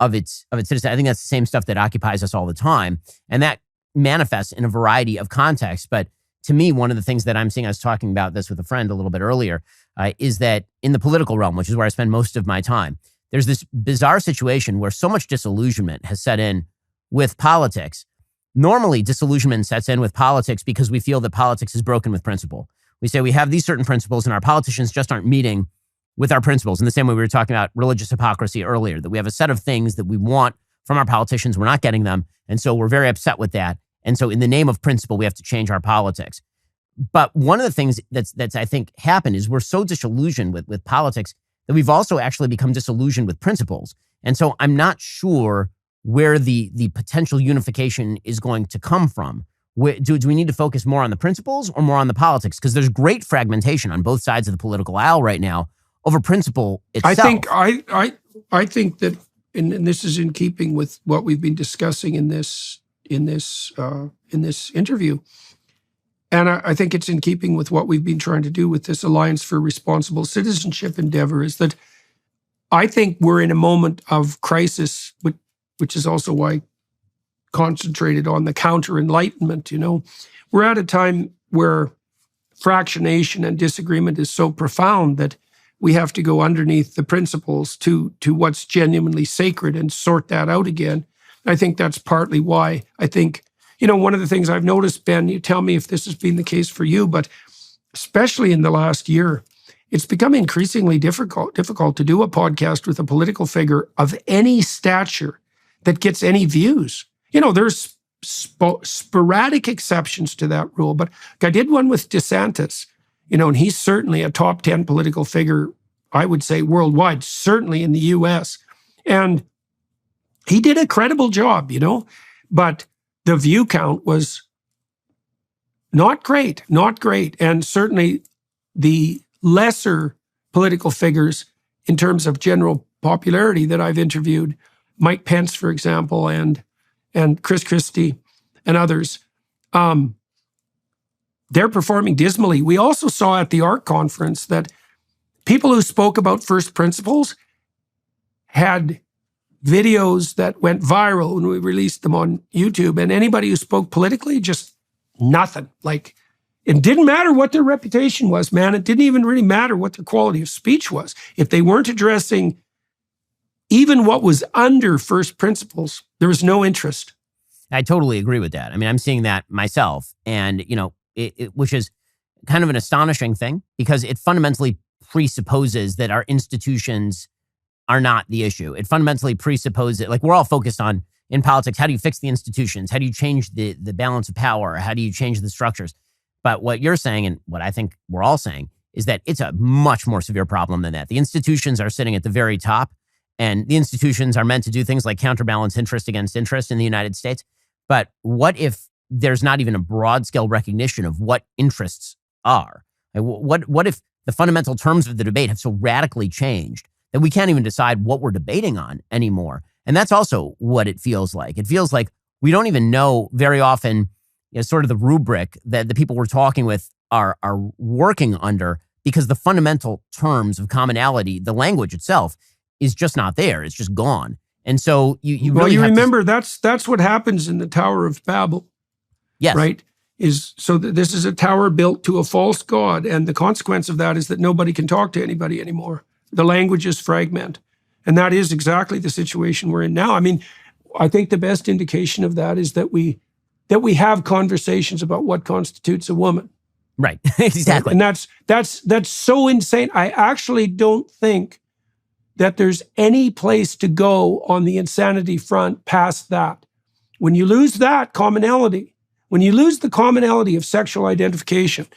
of its citizens. I think that's the same stuff that occupies us all the time. And that manifests in a variety of contexts. But to me, one of the things that I'm seeing, I was talking about this with a friend a little bit earlier, is that in the political realm, which is where I spend most of my time, there's this bizarre situation where so much disillusionment has set in with politics. Normally, disillusionment sets in with politics because we feel that politics is broken with principle. We say we have these certain principles and our politicians just aren't meeting with our principles. In the same way we were talking about religious hypocrisy earlier, that we have a set of things that we want from our politicians, we're not getting them, and so we're very upset with that. And so in the name of principle, we have to change our politics. But one of the things that's I think happened is we're so disillusioned with politics that we've also actually become disillusioned with principles. And so I'm not sure where the potential unification is going to come from. Do we need to focus more on the principles or more on the politics? Because there's great fragmentation on both sides of the political aisle right now over principle itself. I think that, and this is in keeping with what we've been discussing in this interview, and I think it's in keeping with what we've been trying to do with this Alliance for Responsible Citizenship endeavor, is that I think we're in a moment of crisis, which is also why I concentrated on the counter-enlightenment. We're at a time where fractionation and disagreement is so profound that we have to go underneath the principles to what's genuinely sacred and sort that out again. I think that's partly why I think, one of the things I've noticed, Ben, you tell me if this has been the case for you, but especially in the last year, it's become increasingly difficult to do a podcast with a political figure of any stature that gets any views. There's sporadic exceptions to that rule, but I did one with DeSantis, and he's certainly a top 10 political figure, I would say worldwide, certainly in the US. And he did a credible job, but the view count was not great. And certainly the lesser political figures in terms of general popularity that I've interviewed, Mike Pence, for example, and Chris Christie and others, they're performing dismally. We also saw at the ARC conference that people who spoke about first principles had videos that went viral when we released them on YouTube. And anybody who spoke politically, just nothing. Like, it didn't matter what their reputation was, man. It didn't even really matter what their quality of speech was. If they weren't addressing even what was under first principles, there was no interest. I totally agree with that. I mean, I'm seeing that myself. And, which is kind of an astonishing thing because it fundamentally presupposes that our institutions are not the issue. It fundamentally presupposes, like, we're all focused on, in politics, how do you fix the institutions? How do you change the balance of power? How do you change the structures? But what you're saying, and what I think we're all saying, is that it's a much more severe problem than that. The institutions are sitting at the very top, and the institutions are meant to do things like counterbalance interest against interest in the United States. But what if there's not even a broad-scale recognition of what interests are? What if the fundamental terms of the debate have so radically changed that we can't even decide what we're debating on anymore? And that's also what it feels like. It feels like we don't even know very often, sort of the rubric that the people we're talking with are working under, because the fundamental terms of commonality, the language itself, is just not there. It's just gone. And so you really remember that's what happens in the Tower of Babel. Yes. Right? This is a tower built to a false god, and the consequence of that is that nobody can talk to anybody anymore. The languages fragment. And that is exactly the situation we're in now. I mean, I think the best indication of that is that we have conversations about what constitutes a woman. Right. Exactly. And that's so insane. I actually don't think that there's any place to go on the insanity front past that. When you lose that commonality, when you lose the commonality of sexual identification,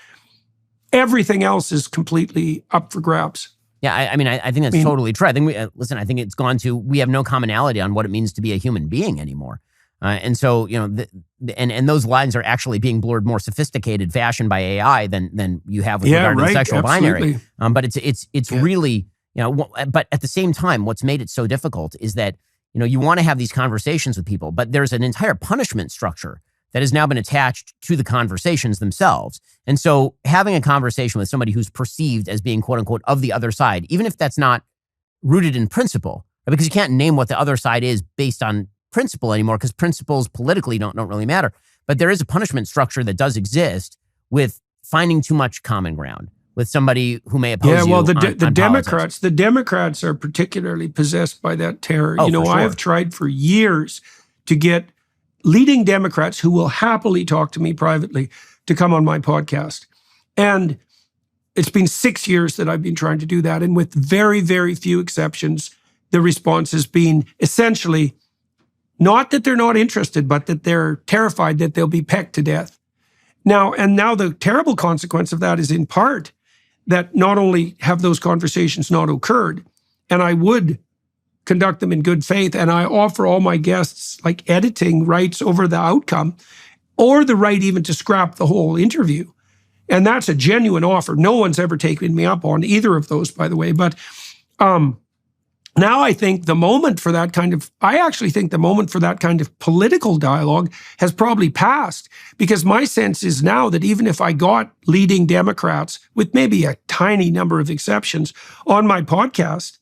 everything else is completely up for grabs. Yeah, I think that's totally true. I think I think it's gone to, we have no commonality on what it means to be a human being anymore. And so, and those lines are actually being blurred more sophisticated fashion by AI than you have with regard to the sexual binary. But it's really, but at the same time, what's made it so difficult is that, you want to have these conversations with people, but there's an entire punishment structure that has now been attached to the conversations themselves. And so having a conversation with somebody who's perceived as being, quote unquote, of the other side, even if that's not rooted in principle, right? Because you can't name what the other side is based on principle anymore, because principles politically don't really matter. But there is a punishment structure that does exist with finding too much common ground with somebody who may oppose you. The Democrats are particularly possessed by that terror. Oh, for sure. I have tried for years to get leading Democrats who will happily talk to me privately to come on my podcast. And it's been 6 years that I've been trying to do that. And with very, very few exceptions, the response has been essentially not that they're not interested, but that they're terrified that they'll be pecked to death. Now the terrible consequence of that is in part that not only have those conversations not occurred, and I would conduct them in good faith, and I offer all my guests like editing rights over the outcome, or the right even to scrap the whole interview. And that's a genuine offer. No one's ever taken me up on either of those, by the way. But now I think the moment for that kind of, political dialogue has probably passed, because my sense is now that even if I got leading Democrats, with maybe a tiny number of exceptions, on my podcast,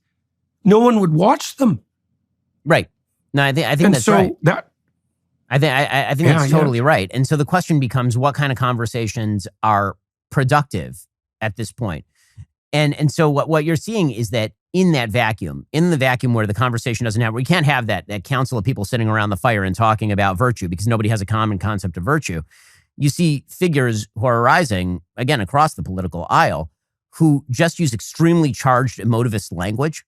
no one would watch them. Right. No, I think that's right. I think that's totally right. And so the question becomes, what kind of conversations are productive at this point? And so what you're seeing is that in the vacuum where the conversation doesn't happen, we can't have that council of people sitting around the fire and talking about virtue because nobody has a common concept of virtue. You see figures who are arising, again, across the political aisle, who just use extremely charged emotivist language.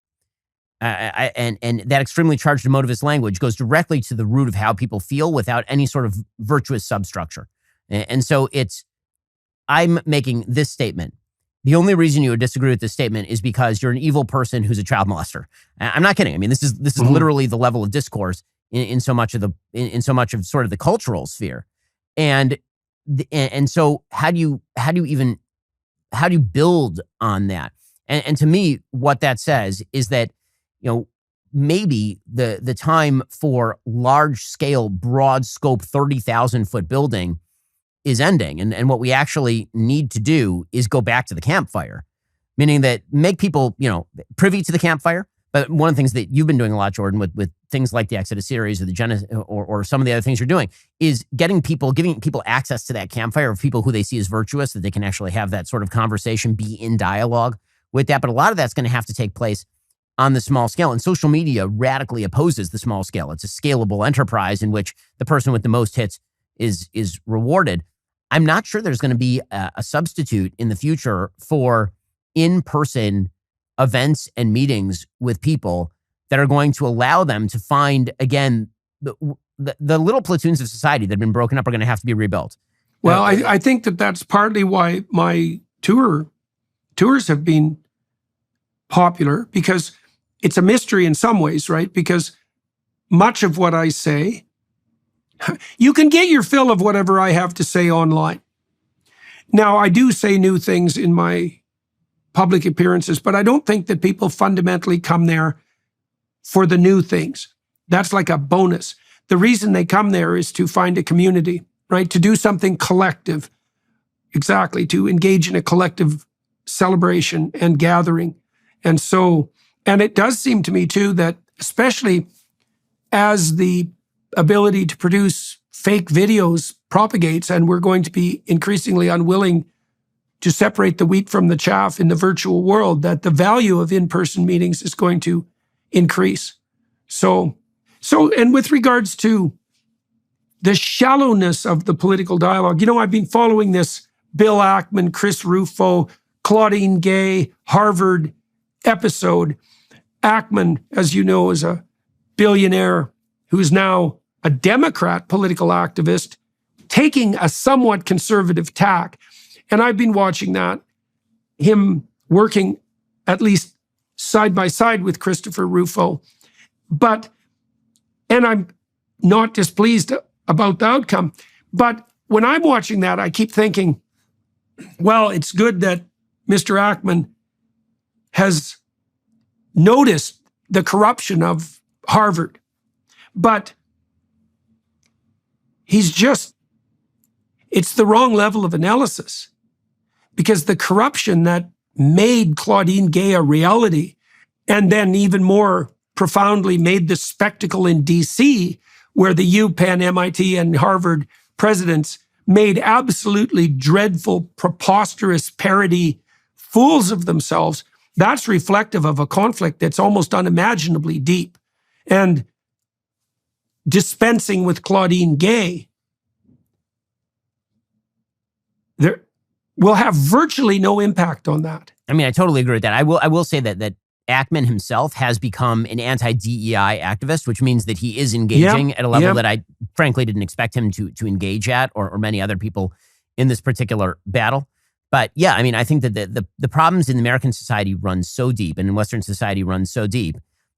And that extremely charged emotivist language goes directly to the root of how people feel without any sort of virtuous substructure. And so I'm making this statement. The only reason you would disagree with this statement is because you're an evil person who's a child molester. I'm not kidding. I mean, this is literally the level of discourse. in so much of sort of the cultural sphere. And so how do you build on that? And to me, what that says is that, maybe the time for large scale, broad scope, 30,000 foot building is ending. And what we actually need to do is go back to the campfire, meaning that make people, privy to the campfire. But one of the things that you've been doing a lot, Jordan, with things like the Exodus series or the or some of the other things you're doing, is giving people access to that campfire of people who they see as virtuous, that they can actually have that sort of conversation, be in dialogue with that. But a lot of that's going to have to take place on the small scale. And social media radically opposes the small scale. It's a scalable enterprise in which the person with the most hits is rewarded. I'm not sure there's going to be a substitute in the future for in-person events and meetings with people that are going to allow them to find, again, the little platoons of society that have been broken up are going to have to be rebuilt. Well, I think that's partly why my tours have been popular, because it's a mystery in some ways, right? Because much of what I say, you can get your fill of whatever I have to say online. Now, I do say new things in my public appearances, but I don't think that people fundamentally come there for the new things. That's like a bonus. The reason they come there is to find a community, right? To do something collective. Exactly, to engage in a collective celebration and gathering. And it does seem to me too that, especially as the ability to produce fake videos propagates, and we're going to be increasingly unwilling to separate the wheat from the chaff in the virtual world, that the value of in-person meetings is going to increase. So, and with regards to the shallowness of the political dialogue, I've been following this Bill Ackman, Chris Rufo, Claudine Gay, Harvard episode. Ackman, as you know, is a billionaire who's now a Democrat political activist, taking a somewhat conservative tack. And I've been watching that, him working at least side by side with Christopher Rufo. And I'm not displeased about the outcome. But when I'm watching that, I keep thinking, well, it's good that Mr. Ackman has noticed the corruption of Harvard. But it's the wrong level of analysis, because the corruption that made Claudine Gay a reality, and then even more profoundly made the spectacle in DC, where the UPenn, MIT, and Harvard presidents made absolutely dreadful, preposterous parody fools of themselves, that's reflective of a conflict that's almost unimaginably deep. And dispensing with Claudine Gay will have virtually no impact on that. I mean, I totally agree with that. I will say that Ackman himself has become an anti-DEI activist, which means that he is engaging at a level that I frankly didn't expect him to engage at, or many other people in this particular battle. But yeah, I mean, I think that the problems in American society run so deep, and in Western society run so deep,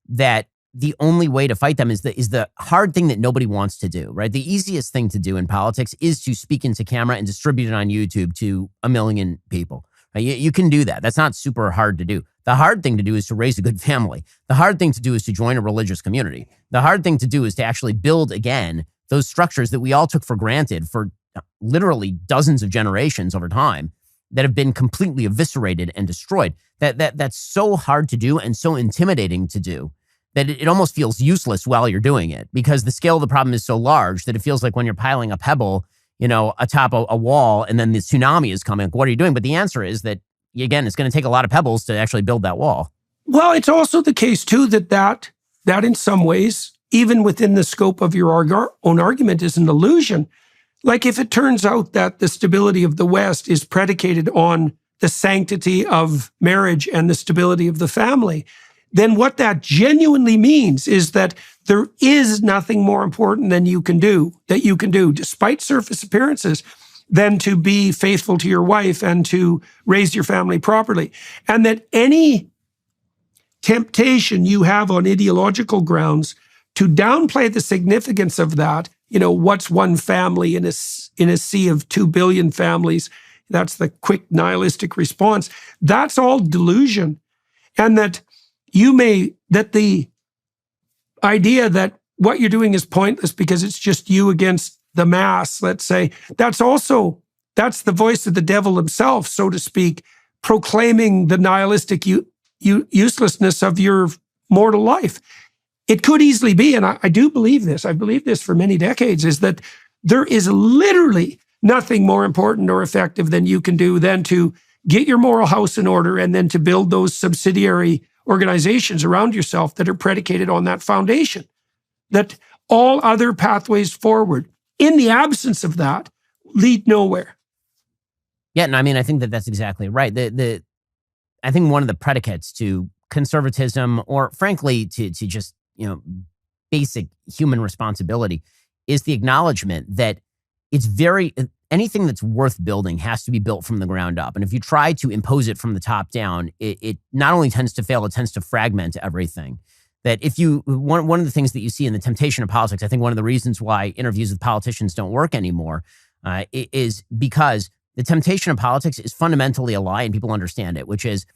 that the only way to fight them is the hard thing that nobody wants to do, right? The easiest thing to do in politics is to speak into camera and distribute it on YouTube to 1 million people. Right? You can do that. That's not super hard to do. The hard thing to do is to raise a good family. The hard thing to do is to join a religious community. The hard thing to do is to actually build again those structures that we all took for granted for literally dozens of generations over time, that have been completely eviscerated and destroyed. That's so hard to do and so intimidating to do that it almost feels useless while you're doing it, because the scale of the problem is so large that it feels like when you're piling a pebble, atop a wall, and then the tsunami is coming, what are you doing? But the answer is that, again, it's going to take a lot of pebbles to actually build that wall. Well, it's also the case too that in some ways, even within the scope of your own argument, is an illusion. Like if it turns out that the stability of the West is predicated on the sanctity of marriage and the stability of the family, then what that genuinely means is that there is nothing more important that you can do, despite surface appearances, than to be faithful to your wife and to raise your family properly. And that any temptation you have on ideological grounds to downplay the significance of that, what's one family in a sea of 2 billion families? That's the quick nihilistic response. That's all delusion. And that the idea that what you're doing is pointless because it's just you against the mass, let's say, that's the voice of the devil himself, so to speak, proclaiming the nihilistic uselessness of your mortal life. It could easily be, and I do believe this, I've believed this for many decades, is that there is literally nothing more important or effective than you can do than to get your moral house in order and then to build those subsidiary organizations around yourself that are predicated on that foundation. That all other pathways forward, in the absence of that, lead nowhere. Yeah, and I think that's exactly right. I think one of the predicates to conservatism, or frankly to just basic human responsibility, is the acknowledgement that anything that's worth building has to be built from the ground up. And if you try to impose it from the top down, it not only tends to fail, it tends to fragment everything. That one of the things that you see in the temptation of politics, I think one of the reasons why interviews with politicians don't work anymore is because the temptation of politics is fundamentally a lie, and people understand it, which is,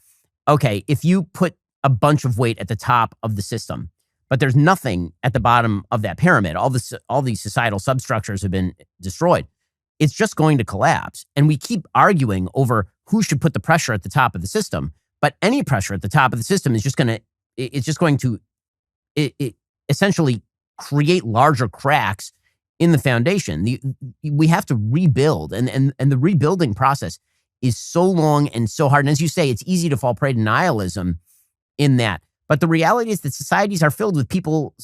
okay, if you put a bunch of weight at the top of the system, but there's nothing at the bottom of that pyramid, all these societal substructures have been destroyed, it's just going to collapse. And we keep arguing over who should put the pressure at the top of the system, but any pressure at the top of the system is just going to essentially create larger cracks in the foundation. We have to rebuild, and the rebuilding process is so long and so hard. And as you say, it's easy to fall prey to nihilism in that. But the reality is that societies are filled with people,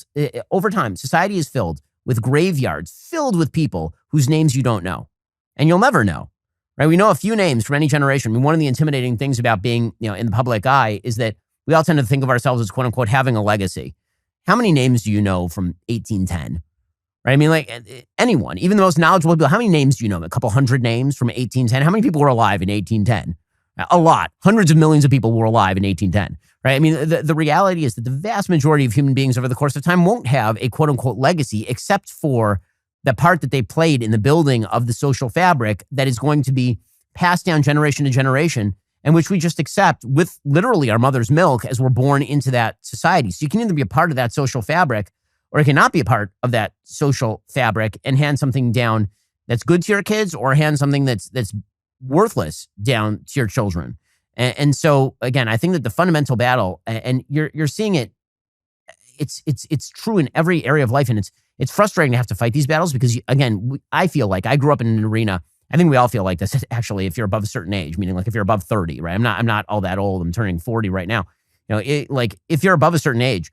over time, society is filled with graveyards, filled with people whose names you don't know. And you'll never know, right? We know a few names from any generation. I mean, one of the intimidating things about being, in the public eye is that we all tend to think of ourselves as, quote unquote, having a legacy. How many names do you know from 1810? Right? I mean, like anyone, even the most knowledgeable people, how many names do you know? A couple hundred names from 1810? How many people were alive in 1810? A lot. Hundreds of millions of people were alive in 1810. Right? I mean, the reality is that the vast majority of human beings over the course of time won't have a quote unquote legacy, except for the part that they played in the building of the social fabric that is going to be passed down generation to generation, and which we just accept with literally our mother's milk as we're born into that society. So you can either be a part of that social fabric, or you cannot be a part of that social fabric and hand something down that's good to your kids, or hand something that's worthless down to your children. And so, again, I think that the fundamental battle, and you're seeing it, it's true in every area of life, and it's frustrating to have to fight these battles because, again, I feel like I grew up in an arena. I think we all feel like this, actually, if you're above a certain age, meaning like if you're above 30, right? I'm not all that old. I'm turning 40 right now. Like if you're above a certain age,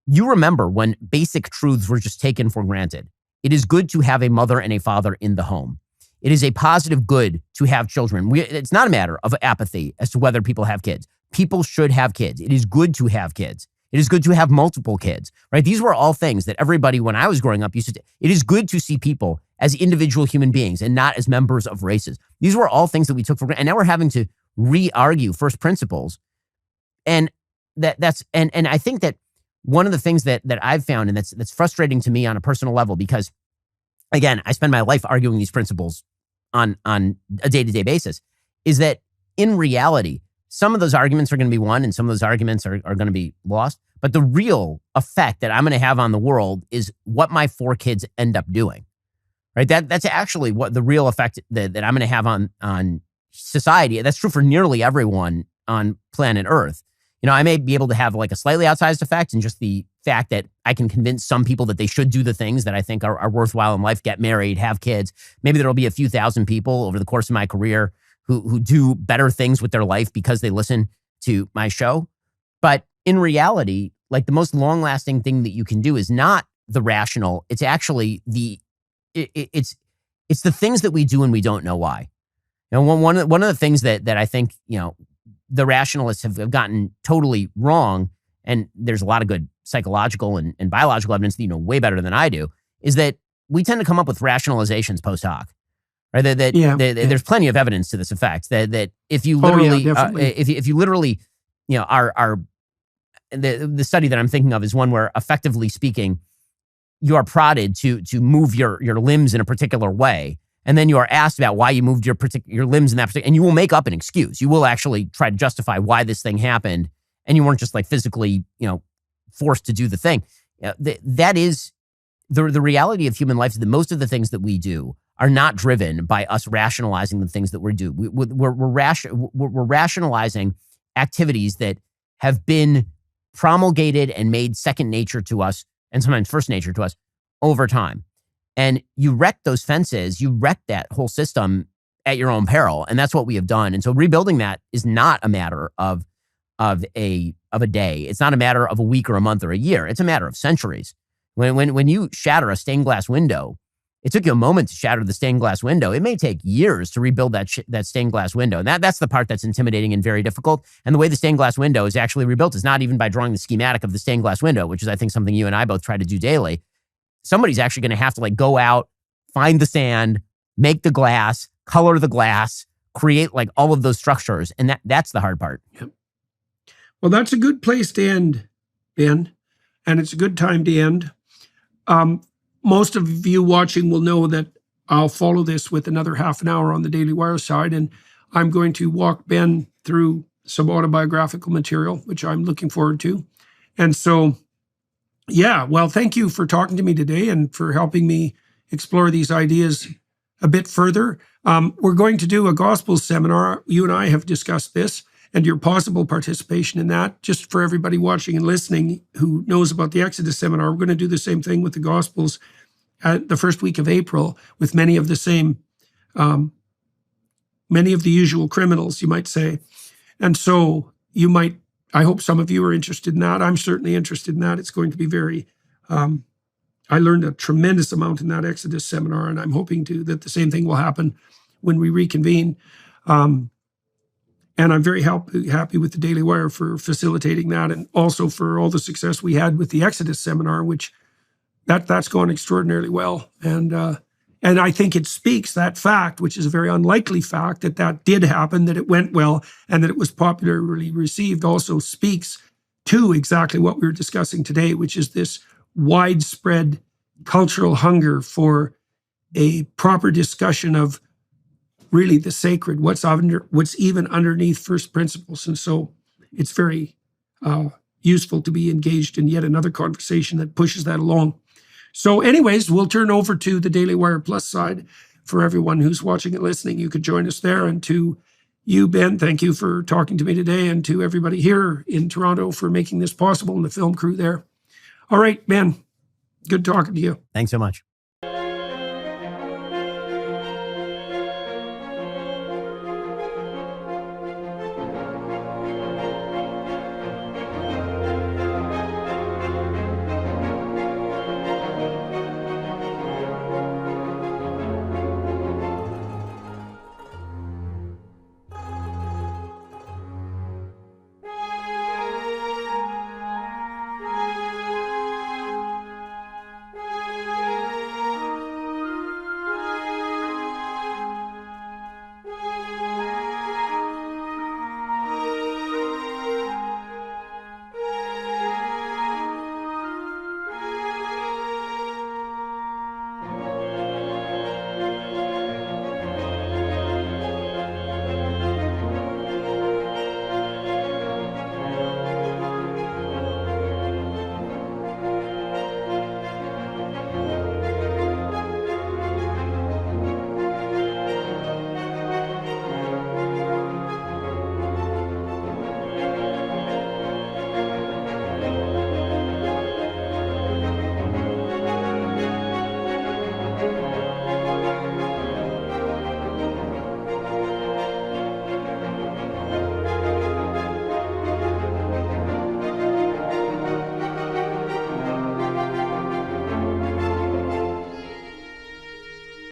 you remember when basic truths were just taken for granted. It is good to have a mother and a father in the home. It is a positive good to have children. It's not a matter of apathy as to whether people have kids. People should have kids. It is good to have kids. It is good to have multiple kids, right? These were all things that everybody, when I was growing up, used to. It is good to see people as individual human beings and not as members of races. These were all things that we took for granted. And now we're having to re-argue first principles. And and I think that one of the things that I've found, and that's frustrating to me on a personal level, because again, I spend my life arguing these principles on a day-to-day basis, is that in reality, some of those arguments are going to be won and some of those arguments are going to be lost. But the real effect that I'm going to have on the world is what my 4 kids end up doing, right? That's actually what the real effect that I'm going to have on society. That's true for nearly everyone on planet Earth. I may be able to have like a slightly outsized effect in just the fact that I can convince some people that they should do the things that I think are worthwhile in life, get married, have kids. Maybe there'll be a few thousand people over the course of my career who do better things with their life because they listen to my show. But in reality, like the most long-lasting thing that you can do is not the rational. It's actually it's the things that we do and we don't know why. One of the things that I think, the rationalists have gotten totally wrong, and there's a lot of good psychological and biological evidence that you know way better than I do, is that we tend to come up with rationalizations post hoc. Right? There's plenty of evidence to this effect that if you literally, if you literally, are the study that I'm thinking of is one where, effectively speaking, you are prodded to move your limbs in a particular way. And then you are asked about why you moved your limbs in that particular, and you will make up an excuse. You will actually try to justify why this thing happened, and you weren't just like physically, forced to do the thing. That is the reality of human life, is that most of the things that we do are not driven by us rationalizing the things that we do. We're rationalizing activities that have been promulgated and made second nature to us, and sometimes first nature to us, over time. And you wreck those fences, you wreck that whole system at your own peril. And that's what we have done. And so rebuilding that is not a matter of a day. It's not a matter of a week or a month or a year. It's a matter of centuries. When you shatter a stained glass window, it took you a moment to shatter the stained glass window. It may take years to rebuild that stained glass window. And that's the part that's intimidating and very difficult. And the way the stained glass window is actually rebuilt is not even by drawing the schematic of the stained glass window, which is, I think, something you and I both try to do daily. Somebody's actually going to have to go out, find the sand, make the glass, color the glass, create all of those structures. And that's the hard part. Yep. Well, that's a good place to end, Ben. And it's a good time to end. Most of you watching will know that I'll follow this with another half an hour on the Daily Wire side. And I'm going to walk Ben through some autobiographical material, which I'm looking forward to. And so, yeah, well, thank you for talking to me today and for helping me explore these ideas a bit further. We're going to do a gospel seminar. You and I have discussed this and your possible participation in that. Just for everybody watching and listening who knows about the Exodus seminar, we're going to do the same thing with the Gospels at the first week of April with many of the usual criminals, you might say. And so I hope some of you are interested in that. I'm certainly interested in that. It's going to be very, I learned a tremendous amount in that Exodus seminar, and I'm hoping that the same thing will happen when we reconvene. And I'm very happy with the Daily Wire for facilitating that, and also for all the success we had with the Exodus seminar, which that's gone extraordinarily well. And I think it speaks, that fact, which is a very unlikely fact, that did happen, that it went well, and that it was popularly received, also speaks to exactly what we were discussing today, which is this widespread cultural hunger for a proper discussion of really the sacred, what's even underneath first principles. And so it's very useful to be engaged in yet another conversation that pushes that along. So anyways, we'll turn over to the Daily Wire Plus side for everyone who's watching and listening. You could join us there. And to you, Ben, thank you for talking to me today, and to everybody here in Toronto for making this possible, and the film crew there. All right, Ben, good talking to you. Thanks so much.